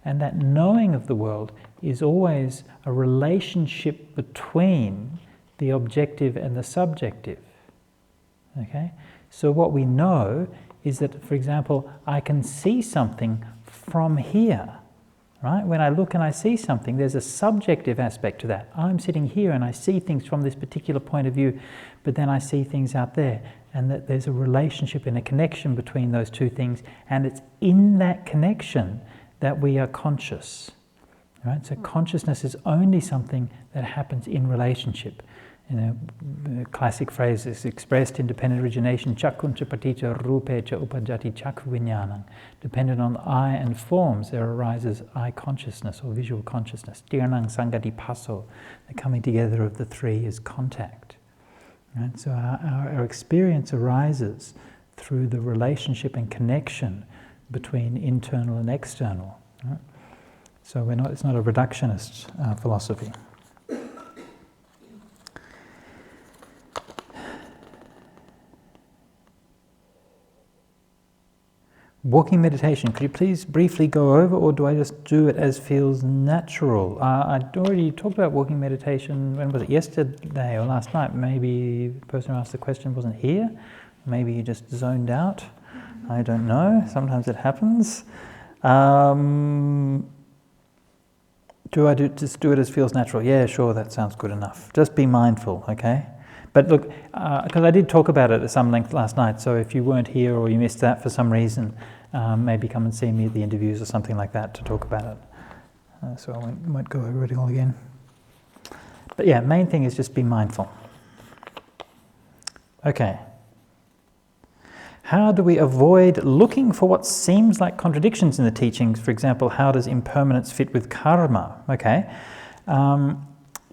And that knowing of the world is always a relationship between the objective and the subjective. Okay? So what we know is that, for example, I can see something from here. Right? When I look and I see something, there's a subjective aspect to that. I'm sitting here and I see things from this particular point of view, but then I see things out there, and that there's a relationship and a connection between those two things, and it's in that connection that we are conscious. Right? So consciousness is only something that happens in relationship. The classic phrase is expressed in dependent origination, chakkuncha paticca rupe cha upajjati chakku viññānaṁ. Dependent on eye and forms, there arises eye consciousness or visual consciousness. Tirnang sangati passo, the coming together of the three is contact. Right? So our experience arises through the relationship and connection between internal and external. Right? So it's not a reductionist philosophy. Walking meditation, could you please briefly go over, or do I just do it as feels natural? I'd already talked about walking meditation, when was it, yesterday or last night? Maybe the person who asked the question wasn't here. Maybe you just zoned out. I don't know. Sometimes it happens. Do I just do it as feels natural? Yeah, sure, that sounds good enough. Just be mindful, okay? But look, because I did talk about it at some length last night, so if you weren't here or you missed that for some reason, maybe come and see me at the interviews or something like that to talk about it. So I won't go over it all again. But yeah, main thing is just be mindful. Okay. How do we avoid looking for what seems like contradictions in the teachings? For example, how does impermanence fit with karma? Okay.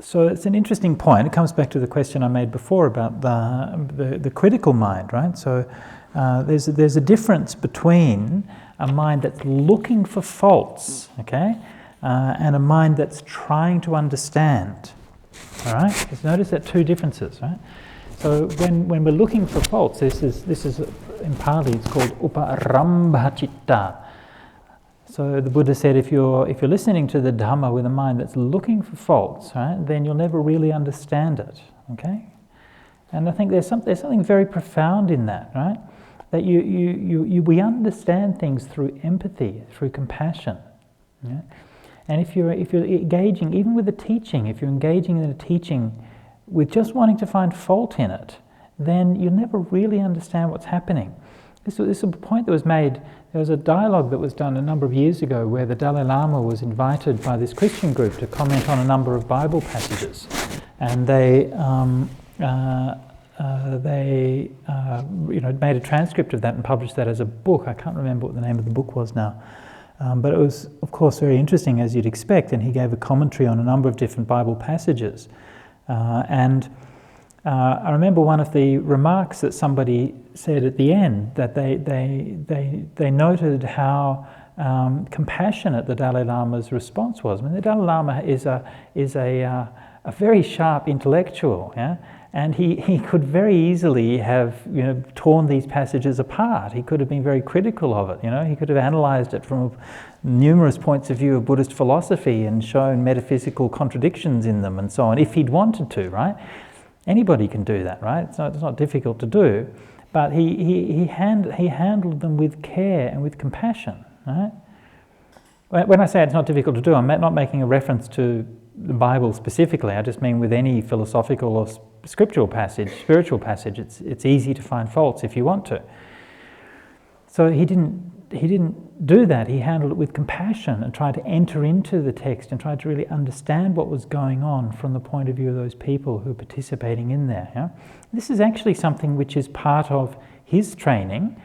So it's an interesting point. It comes back to the question I made before about the critical mind, right? So there's a difference between a mind that's looking for faults, okay, and a mind that's trying to understand. All right. Just notice that two differences, right? So when we're looking for faults, this is in Pali it's called uparambhacitta. So the Buddha said, if you're listening to the Dhamma with a mind that's looking for faults, right, then you'll never really understand it. Okay, and I think there's something very profound in that, right? That we understand things through empathy, through compassion. Yeah? And if you're engaging, even with the teaching, if you're engaging in a teaching with just wanting to find fault in it, then you'll never really understand what's happening. This is a point that was made. There was a dialogue that was done a number of years ago where the Dalai Lama was invited by this Christian group to comment on a number of Bible passages, and they made a transcript of that and published that as a book. I can't remember what the name of the book was now, but it was, of course, very interesting, as you'd expect. And he gave a commentary on a number of different Bible passages, and I remember one of the remarks that somebody said at the end, that they noted how compassionate the Dalai Lama's response was. I mean, the Dalai Lama is a a very sharp intellectual, yeah? And he could very easily have, torn these passages apart. He could have been very critical of it, He could have analysed it from numerous points of view of Buddhist philosophy and shown metaphysical contradictions in them and so on, if he'd wanted to, right? Anybody can do that, right? It's not difficult to do. But he handled them with care and with compassion, right? When I say it's not difficult to do, I'm not making a reference to the Bible specifically. I just mean with any philosophical or scriptural passage, spiritual passage, it's easy to find faults if you want to. So he didn't do that. He handled it with compassion and tried to enter into the text and tried to really understand what was going on from the point of view of those people who are participating in there. Yeah? This is actually something which is part of his training,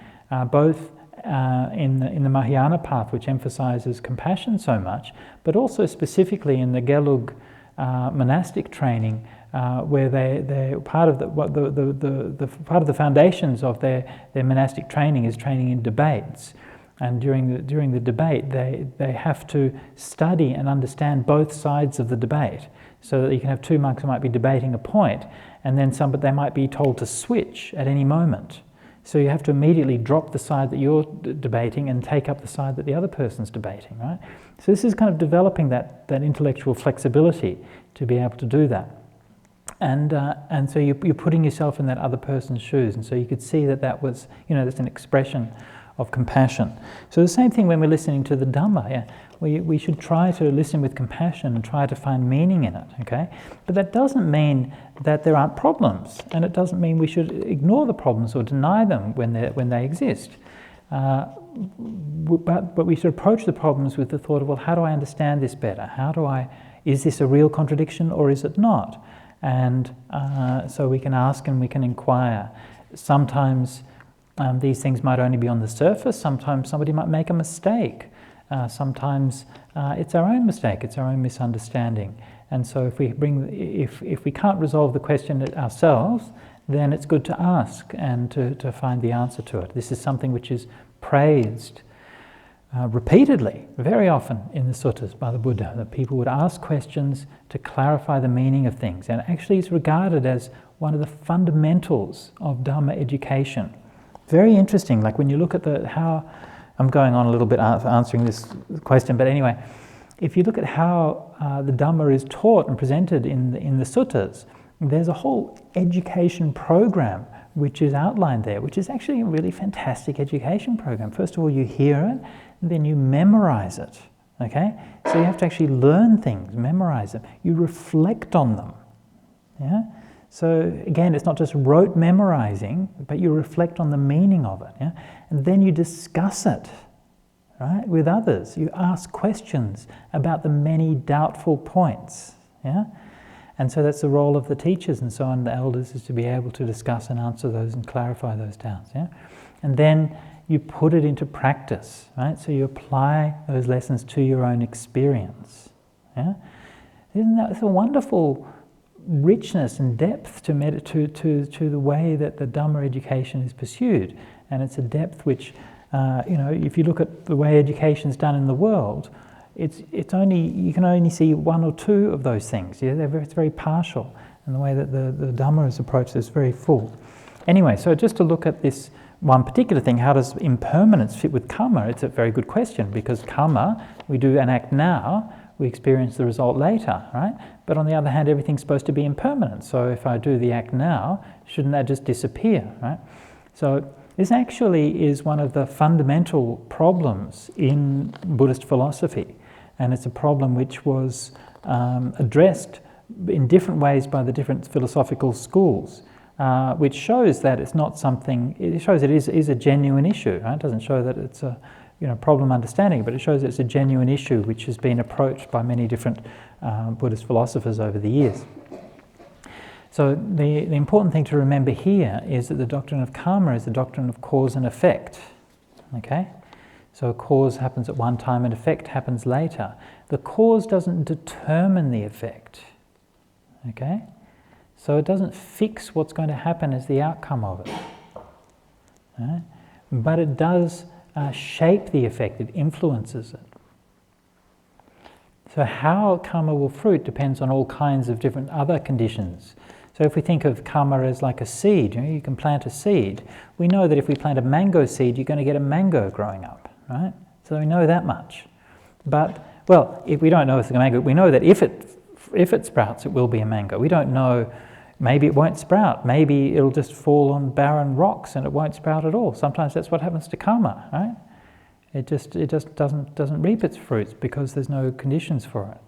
both in the Mahayana path, which emphasizes compassion so much, but also specifically in the Gelug monastic training, where they're part of the part of the foundations of their monastic training is training in debates. And during the debate, they have to study and understand both sides of the debate, so that you can have two monks who might be debating a point, and then but they might be told to switch at any moment. So you have to immediately drop the side that you're debating and take up the side that the other person's debating, right? So this is kind of developing that intellectual flexibility to be able to do that. And so you're putting yourself in that other person's shoes, and so you could see that was, that's an expression of compassion. So the same thing when we're listening to the Dhamma, yeah? We should try to listen with compassion and try to find meaning in it, okay? But that doesn't mean that there aren't problems, and it doesn't mean we should ignore the problems or deny them when they exist. But we should approach the problems with the thought of, well, how do I understand this better? Is this a real contradiction or is it not? And so we can ask and we can inquire. Sometimes these things might only be on the surface. Sometimes somebody might make a mistake. Sometimes it's our own mistake, it's our own misunderstanding. And so if we can't resolve the question ourselves, then it's good to ask and to find the answer to it. This is something which is praised repeatedly, very often in the suttas by the Buddha, that people would ask questions to clarify the meaning of things. And actually it's regarded as one of the fundamentals of Dhamma education. Very interesting, like when you look at how I'm going on a little bit answering this question, but anyway, if you look at how the Dhamma is taught and presented in the suttas, there's a whole education program which is outlined there, which is actually a really fantastic education program. First of all, you hear it, and then you memorize it, okay? So you have to actually learn things, memorize them. You reflect on them, yeah? So again, it's not just rote memorizing, but you reflect on the meaning of it, yeah? And then you discuss it, right, with others. You ask questions about the many doubtful points, yeah? And so that's the role of the teachers and so on, the elders, is to be able to discuss and answer those and clarify those doubts, yeah? And then you put it into practice, right? So you apply those lessons to your own experience, yeah? Isn't that it's a wonderful richness and depth to the way that the Dhamma education is pursued, and it's a depth which, if you look at the way education is done in the world, you can only see one or two of those things. Yeah, it's very partial, and the way that the Dhamma is approached is very full. Anyway, so just to look at this one particular thing, how does impermanence fit with karma? It's a very good question, because karma, we do an act now, we experience the result later, right? But on the other hand, everything's supposed to be impermanent. So if I do the act now, shouldn't that just disappear, right? So this actually is one of the fundamental problems in Buddhist philosophy. And it's a problem which was addressed in different ways by the different philosophical schools, which shows that it's not something, it shows it is a genuine issue, right? It doesn't show that it's a problem understanding, but it shows it's a genuine issue which has been approached by many different Buddhist philosophers over the years. So the important thing to remember here is that the doctrine of karma is the doctrine of cause and effect, okay? So a cause happens at one time and effect happens later. The cause doesn't determine the effect, okay? So it doesn't fix what's going to happen as the outcome of it, right? But it does shape the effect, it influences it. So how karma will fruit depends on all kinds of different other conditions. So if we think of karma as like a seed, you can plant a seed. We know that if we plant a mango seed, you're going to get a mango growing up, right? So we know that much. But, well, if we don't know if it's a mango, we know that if it sprouts, it will be a mango. We don't know, maybe it won't sprout. Maybe it'll just fall on barren rocks and it won't sprout at all. Sometimes that's what happens to karma, right? It just doesn't reap its fruits because there's no conditions for it.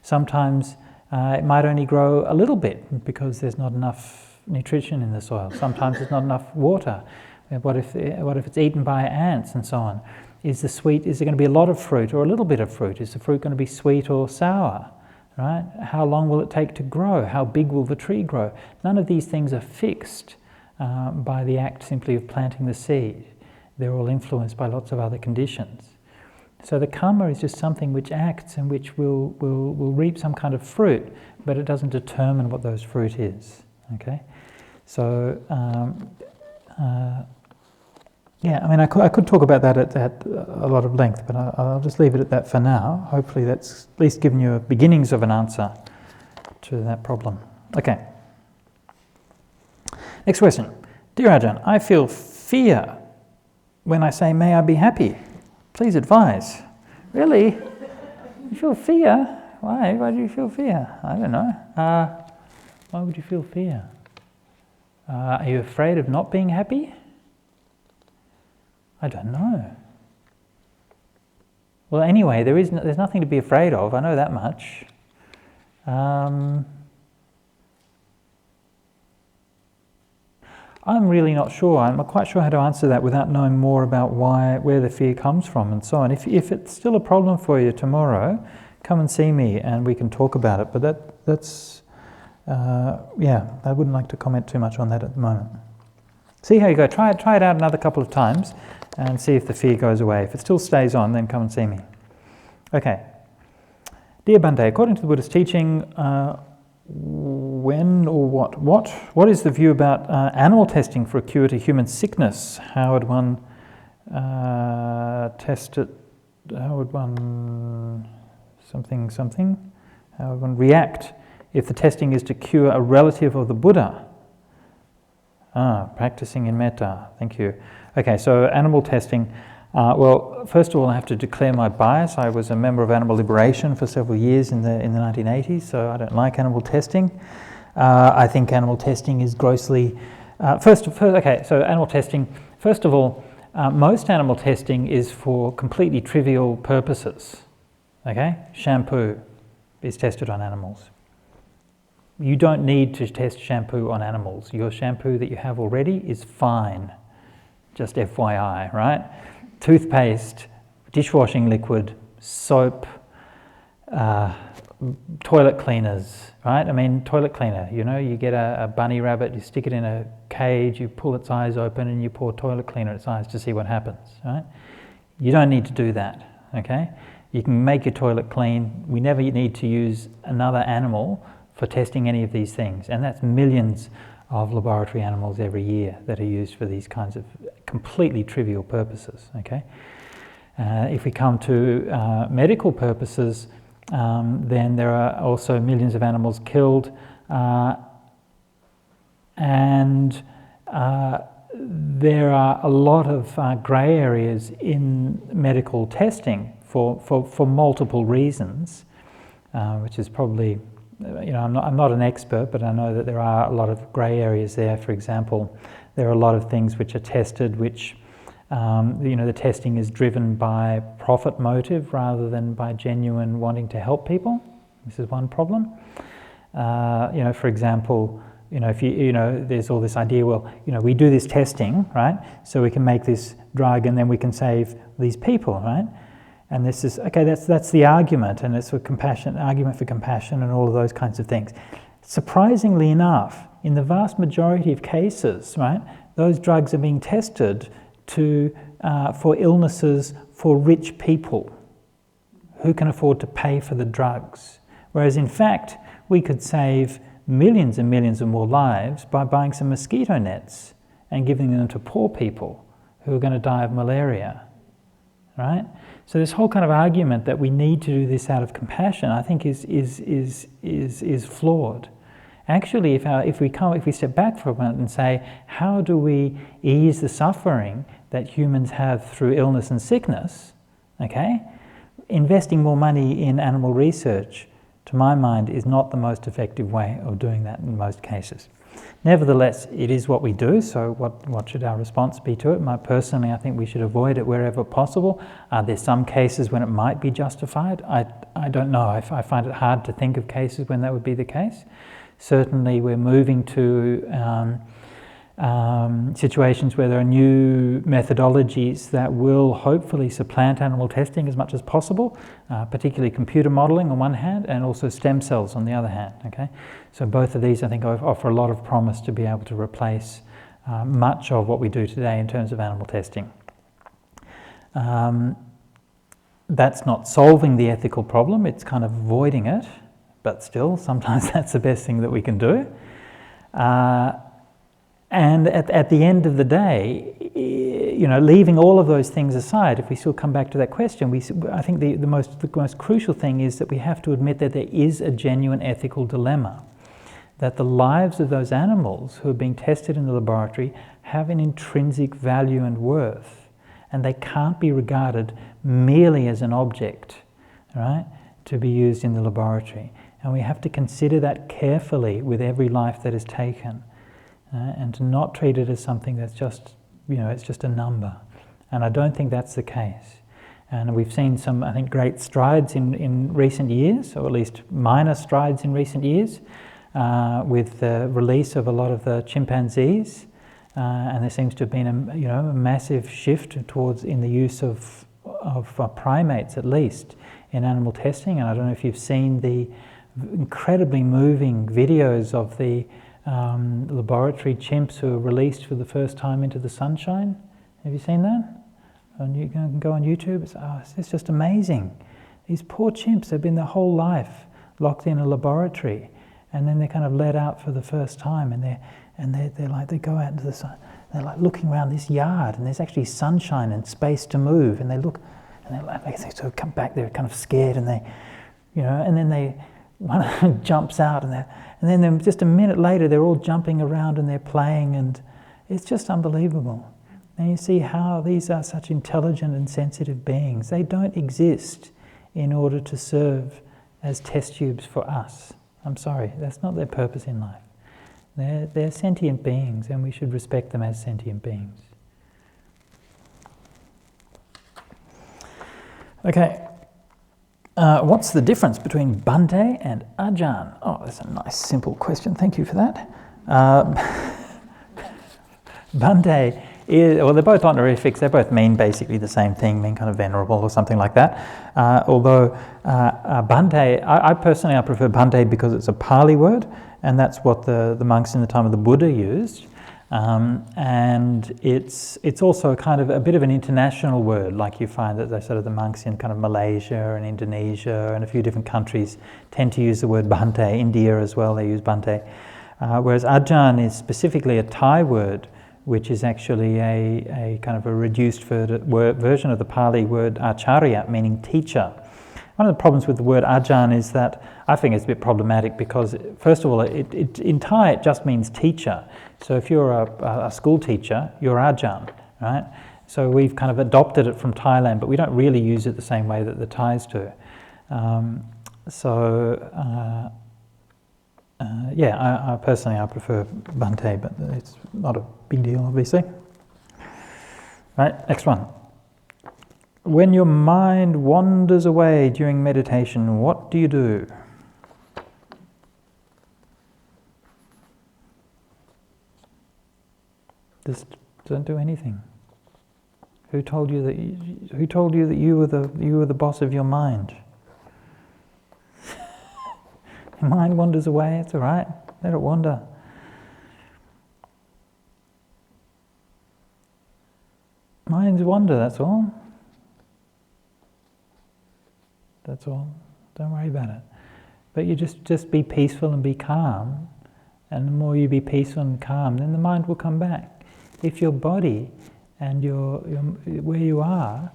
Sometimes it might only grow a little bit because there's not enough nutrition in the soil. Sometimes there's not enough water. What if it's eaten by ants and so on? Is there going to be a lot of fruit or a little bit of fruit? Is the fruit going to be sweet or sour? Right? How long will it take to grow? How big will the tree grow? None of these things are fixed by the act simply of planting the seed. They're all influenced by lots of other conditions. So the karma is just something which acts and which will reap some kind of fruit, but it doesn't determine what those fruit is. Okay, so yeah, I mean, I could talk about that at a lot of length, but I'll just leave it at that for now. Hopefully, that's at least given you beginnings of an answer to that problem. Okay. Next question, dear Ajahn, I feel fear when I say, may I be happy? Please advise. Really? You feel fear? Why? Why do you feel fear? I don't know. Why would you feel fear? Are you afraid of not being happy? I don't know. Well, anyway, there's nothing to be afraid of. I know that much. I'm really not sure. I'm not quite sure how to answer that without knowing more about where the fear comes from and so on. If it's still a problem for you tomorrow, come and see me and we can talk about it. But that's I wouldn't like to comment too much on that at the moment. See how you go. Try it out another couple of times and see if the fear goes away. If it still stays on, then come and see me. Okay. Dear Bhante, according to the Buddhist teaching, when or what is the view about animal testing for a cure to human sickness? How would one test it? How would one how would one react if the testing is to cure a relative of the Buddha? Practicing in metta. Thank you. Okay, so animal testing. Well, first of all, I have to declare my bias. I was a member of Animal Liberation for several years in the 1980s, so I don't like animal testing. I think animal testing is grossly... Okay, so animal testing, first of all, most animal testing is for completely trivial purposes. Okay? Shampoo is tested on animals. You don't need to test shampoo on animals. Your shampoo that you have already is fine. Just FYI, right? Toothpaste, dishwashing liquid, soap, toilet cleaners, right? I mean, toilet cleaner, you get a bunny rabbit, you stick it in a cage, you pull its eyes open and you pour toilet cleaner in its eyes to see what happens, right? You don't need to do that, okay? You can make your toilet clean. We never need to use another animal for testing any of these things, and that's millions of laboratory animals every year that are used for these kinds of completely trivial purposes, okay? If we come to medical purposes, then there are also millions of animals killed, and there are a lot of grey areas in medical testing for multiple reasons, which is probably, I'm not an expert, but I know that there are a lot of grey areas there. For example, there are a lot of things which are tested which, the testing is driven by profit motive rather than by genuine wanting to help people. This is one problem. For example, if there's all this idea, we do this testing, right, so we can make this drug and then we can save these people, right? And this is, okay, that's the argument, and it's argument for compassion and all of those kinds of things. Surprisingly enough, in the vast majority of cases, right, those drugs are being tested for illnesses for rich people who can afford to pay for the drugs. Whereas in fact, we could save millions and millions of more lives by buying some mosquito nets and giving them to poor people who are going to die of malaria. right? So this whole kind of argument that we need to do this out of compassion, I think is flawed. Actually, if we step back for a moment and say, how do we ease the suffering that humans have through illness and sickness? Okay, investing more money in animal research, to my mind, is not the most effective way of doing that in most cases. Nevertheless, it is what we do, so what should our response be to it? Personally, I think we should avoid it wherever possible. Are there some cases when it might be justified? I don't know. I find it hard to think of cases when that would be the case. Certainly we're moving to situations where there are new methodologies that will hopefully supplant animal testing as much as possible, particularly computer modelling on one hand and also stem cells on the other hand. Okay, so both of these I think offer a lot of promise to be able to replace much of what we do today in terms of animal testing. That's not solving the ethical problem, it's kind of avoiding it, but still sometimes that's the best thing that we can do. And at the end of the day, leaving all of those things aside, if we still come back to that question, I think the most crucial thing is that we have to admit that there is a genuine ethical dilemma, that the lives of those animals who are being tested in the laboratory have an intrinsic value and worth, and they can't be regarded merely as an object, right, to be used in the laboratory. And we have to consider that carefully with every life that is taken. And to not treat it as something that's just, it's just a number. And I don't think that's the case. And we've seen some, I think, great strides in recent years, or at least minor strides in recent years, with the release of a lot of the chimpanzees. And there seems to have been a massive shift towards in the use of primates, at least, in animal testing. And I don't know if you've seen the incredibly moving videos of the laboratory chimps who were released for the first time into the sunshine. Have you seen that? You can go on YouTube. It's just amazing. These poor chimps have been their whole life locked in a laboratory, and then they're kind of let out for the first time, and they're like, they go out into the sun. They're like looking around this yard, and there's actually sunshine and space to move, and they look, and they're like, they sort of come back. They're kind of scared, and and then one of them jumps out, and then just a minute later they're all jumping around and they're playing, and it's just unbelievable. And you see how these are such intelligent and sensitive beings. They don't exist in order to serve as test tubes for us. I'm sorry, that's not their purpose in life. They're sentient beings, and we should respect them as sentient beings. Okay. What's the difference between Bhante and Ajahn? Oh, that's a nice, simple question. Thank you for that. Bhante is, well, they're both honorifics. They both mean basically the same thing, mean kind of venerable or something like that. Although Bhante, I personally prefer Bhante because it's a Pali word, and that's what the monks in the time of the Buddha used. And it's also kind of a bit of an international word, like you find that the monks in kind of Malaysia and Indonesia and a few different countries tend to use the word Bhante. India as well, they use Bhante. Whereas Ajahn is specifically a Thai word, which is actually a kind of a reduced version of the Pali word Acharya, meaning teacher. One of the problems with the word Ajahn is that I think it's a bit problematic because, first of all, in Thai it just means teacher. So if you're a school teacher, you're Ajahn, right? So we've kind of adopted it from Thailand, but we don't really use it the same way that the Thais do. I personally prefer Bhante, but it's not a big deal, obviously. Right, next one. When your mind wanders away during meditation, what do you do? Just don't do anything. Who told you that you were the boss of your mind? Your mind wanders away, it's all right. Let it wander. Minds wander, that's all. That's all. Don't worry about it. But you just be peaceful and be calm. And the more you be peaceful and calm, then the mind will come back. If your body and your where you are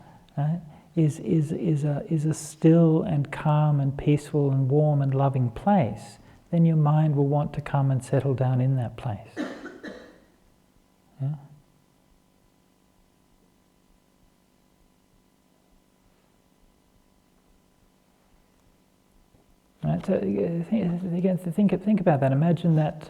is a still and calm and peaceful and warm and loving place, then your mind will want to come and settle down in that place. Yeah? Right, so again, think about that. Imagine that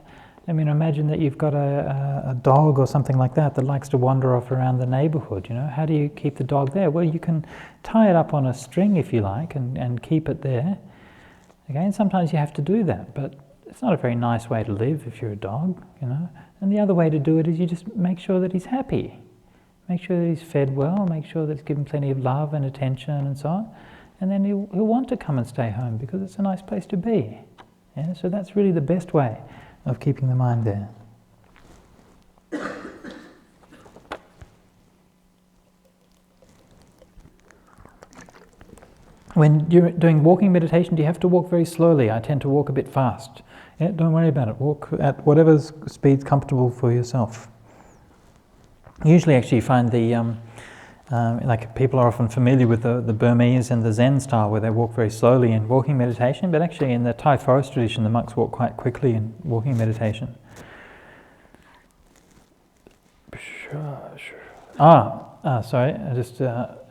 you've got a dog or something like that likes to wander off around the neighborhood. How do you keep the dog there? Well, you can tie it up on a string if you like and keep it there. Again, sometimes you have to do that, but it's not a very nice way to live if you're a dog, And the other way to do it is you just make sure that he's happy. Make sure that he's fed well, make sure that he's given plenty of love and attention and so on. And then he'll want to come and stay home because it's a nice place to be. Yeah? So that's really the best way of keeping the mind there. When you're doing walking meditation, do you have to walk very slowly? I tend to walk a bit fast. Yeah, don't worry about it. Walk at whatever speed's comfortable for yourself. Usually, actually, you find like people are often familiar with the Burmese and the Zen style where they walk very slowly in walking meditation, but actually in the Thai forest tradition the monks walk quite quickly in walking meditation. Sorry, just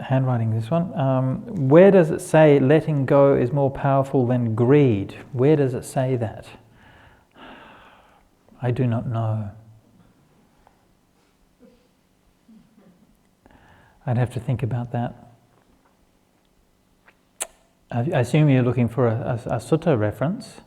handwriting this one. Where does it say letting go is more powerful than greed? Where does it say that? I do not know. I'd have to think about that. I assume you're looking for a sutta reference.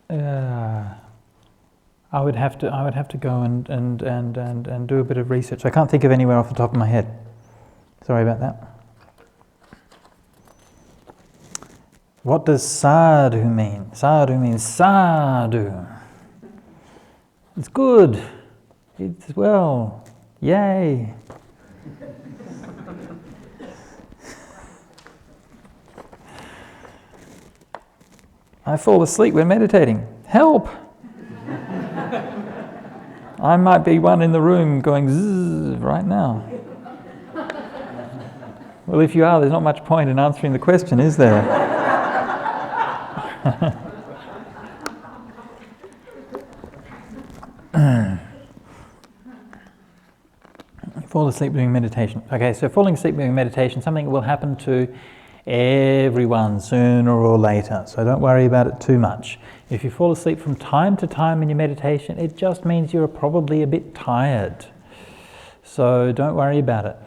I would have to go and do a bit of research. I can't think of anywhere off the top of my head. Sorry about that. What does sadhu mean? Sadhu means sadhu. It's good. It's well. Yay. I fall asleep when meditating. Help! I might be one in the room going zzz right now. Well, if you are, there's not much point in answering the question, is there? Fall asleep doing meditation. Okay, so falling asleep doing meditation, something that will happen to everyone sooner or later, so don't worry about it too much. If you fall asleep from time to time in your meditation, it just means you're probably a bit tired. So don't worry about it.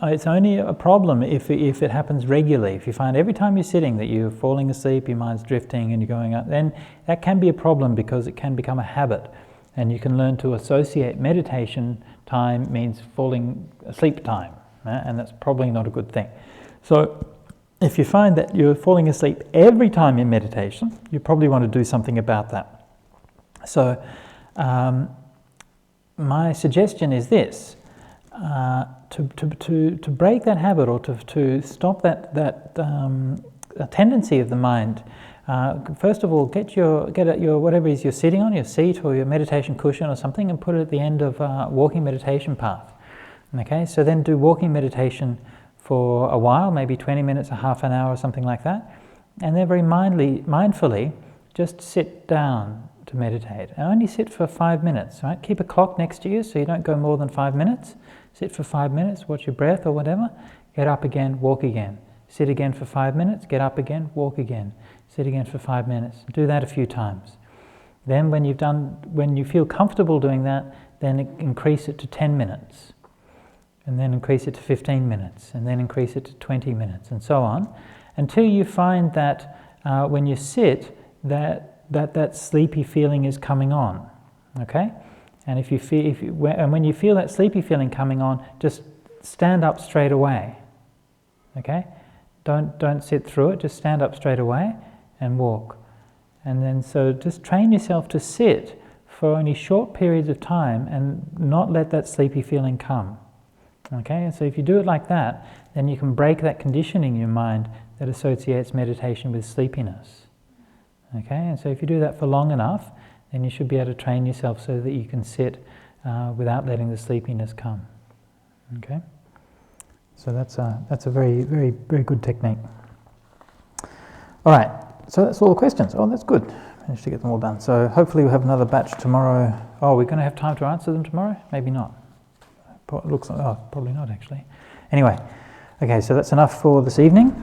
It's only a problem if it happens regularly. If you find every time you're sitting that you're falling asleep, your mind's drifting and you're going up, then that can be a problem because it can become a habit. And you can learn to associate meditation time means falling asleep time, and that's probably not a good thing. So if you find that you're falling asleep every time in meditation, you probably want to do something about that. So my suggestion is this. To break that habit or to stop that tendency of the mind, first of all, get your whatever it is you're sitting on, your seat or your meditation cushion or something, and put it at the end of a walking meditation path. Okay, so then do walking meditation for a while, maybe 20 minutes, a half an hour or something like that, and then very mindfully just sit down to meditate. And only sit for 5 minutes, right? Keep a clock next to you so you don't go more than 5 minutes. Sit for 5 minutes, watch your breath or whatever, get up again, walk again. Sit again for 5 minutes, get up again, walk again. Sit again for 5 minutes. Do that a few times. Then when you feel comfortable doing that, then increase it to 10 minutes. And then increase it to 15 minutes. And then increase it to 20 minutes, and so on. Until you find that when you sit, that sleepy feeling is coming on. Okay? And when you feel that sleepy feeling coming on, just stand up straight away. Okay? Don't sit through it, just stand up straight away and walk. And then so just train yourself to sit for only short periods of time and not let that sleepy feeling come. Okay? And so if you do it like that, then you can break that conditioning in your mind that associates meditation with sleepiness. Okay, and so if you do that for long enough, then you should be able to train yourself so that you can sit without letting the sleepiness come. Okay, so that's a very, very, very good technique. All right, so that's all the questions. Oh, that's good. Managed to get them all done. So hopefully we'll have another batch tomorrow. Oh, we're going to have time to answer them tomorrow? Maybe not. Looks like, oh, probably not actually. Anyway, okay, so that's enough for this evening.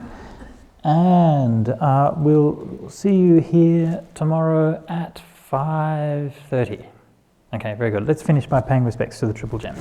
And we'll see you here tomorrow at 5:30. Okay, very good. Let's finish by paying respects to the Triple Gem.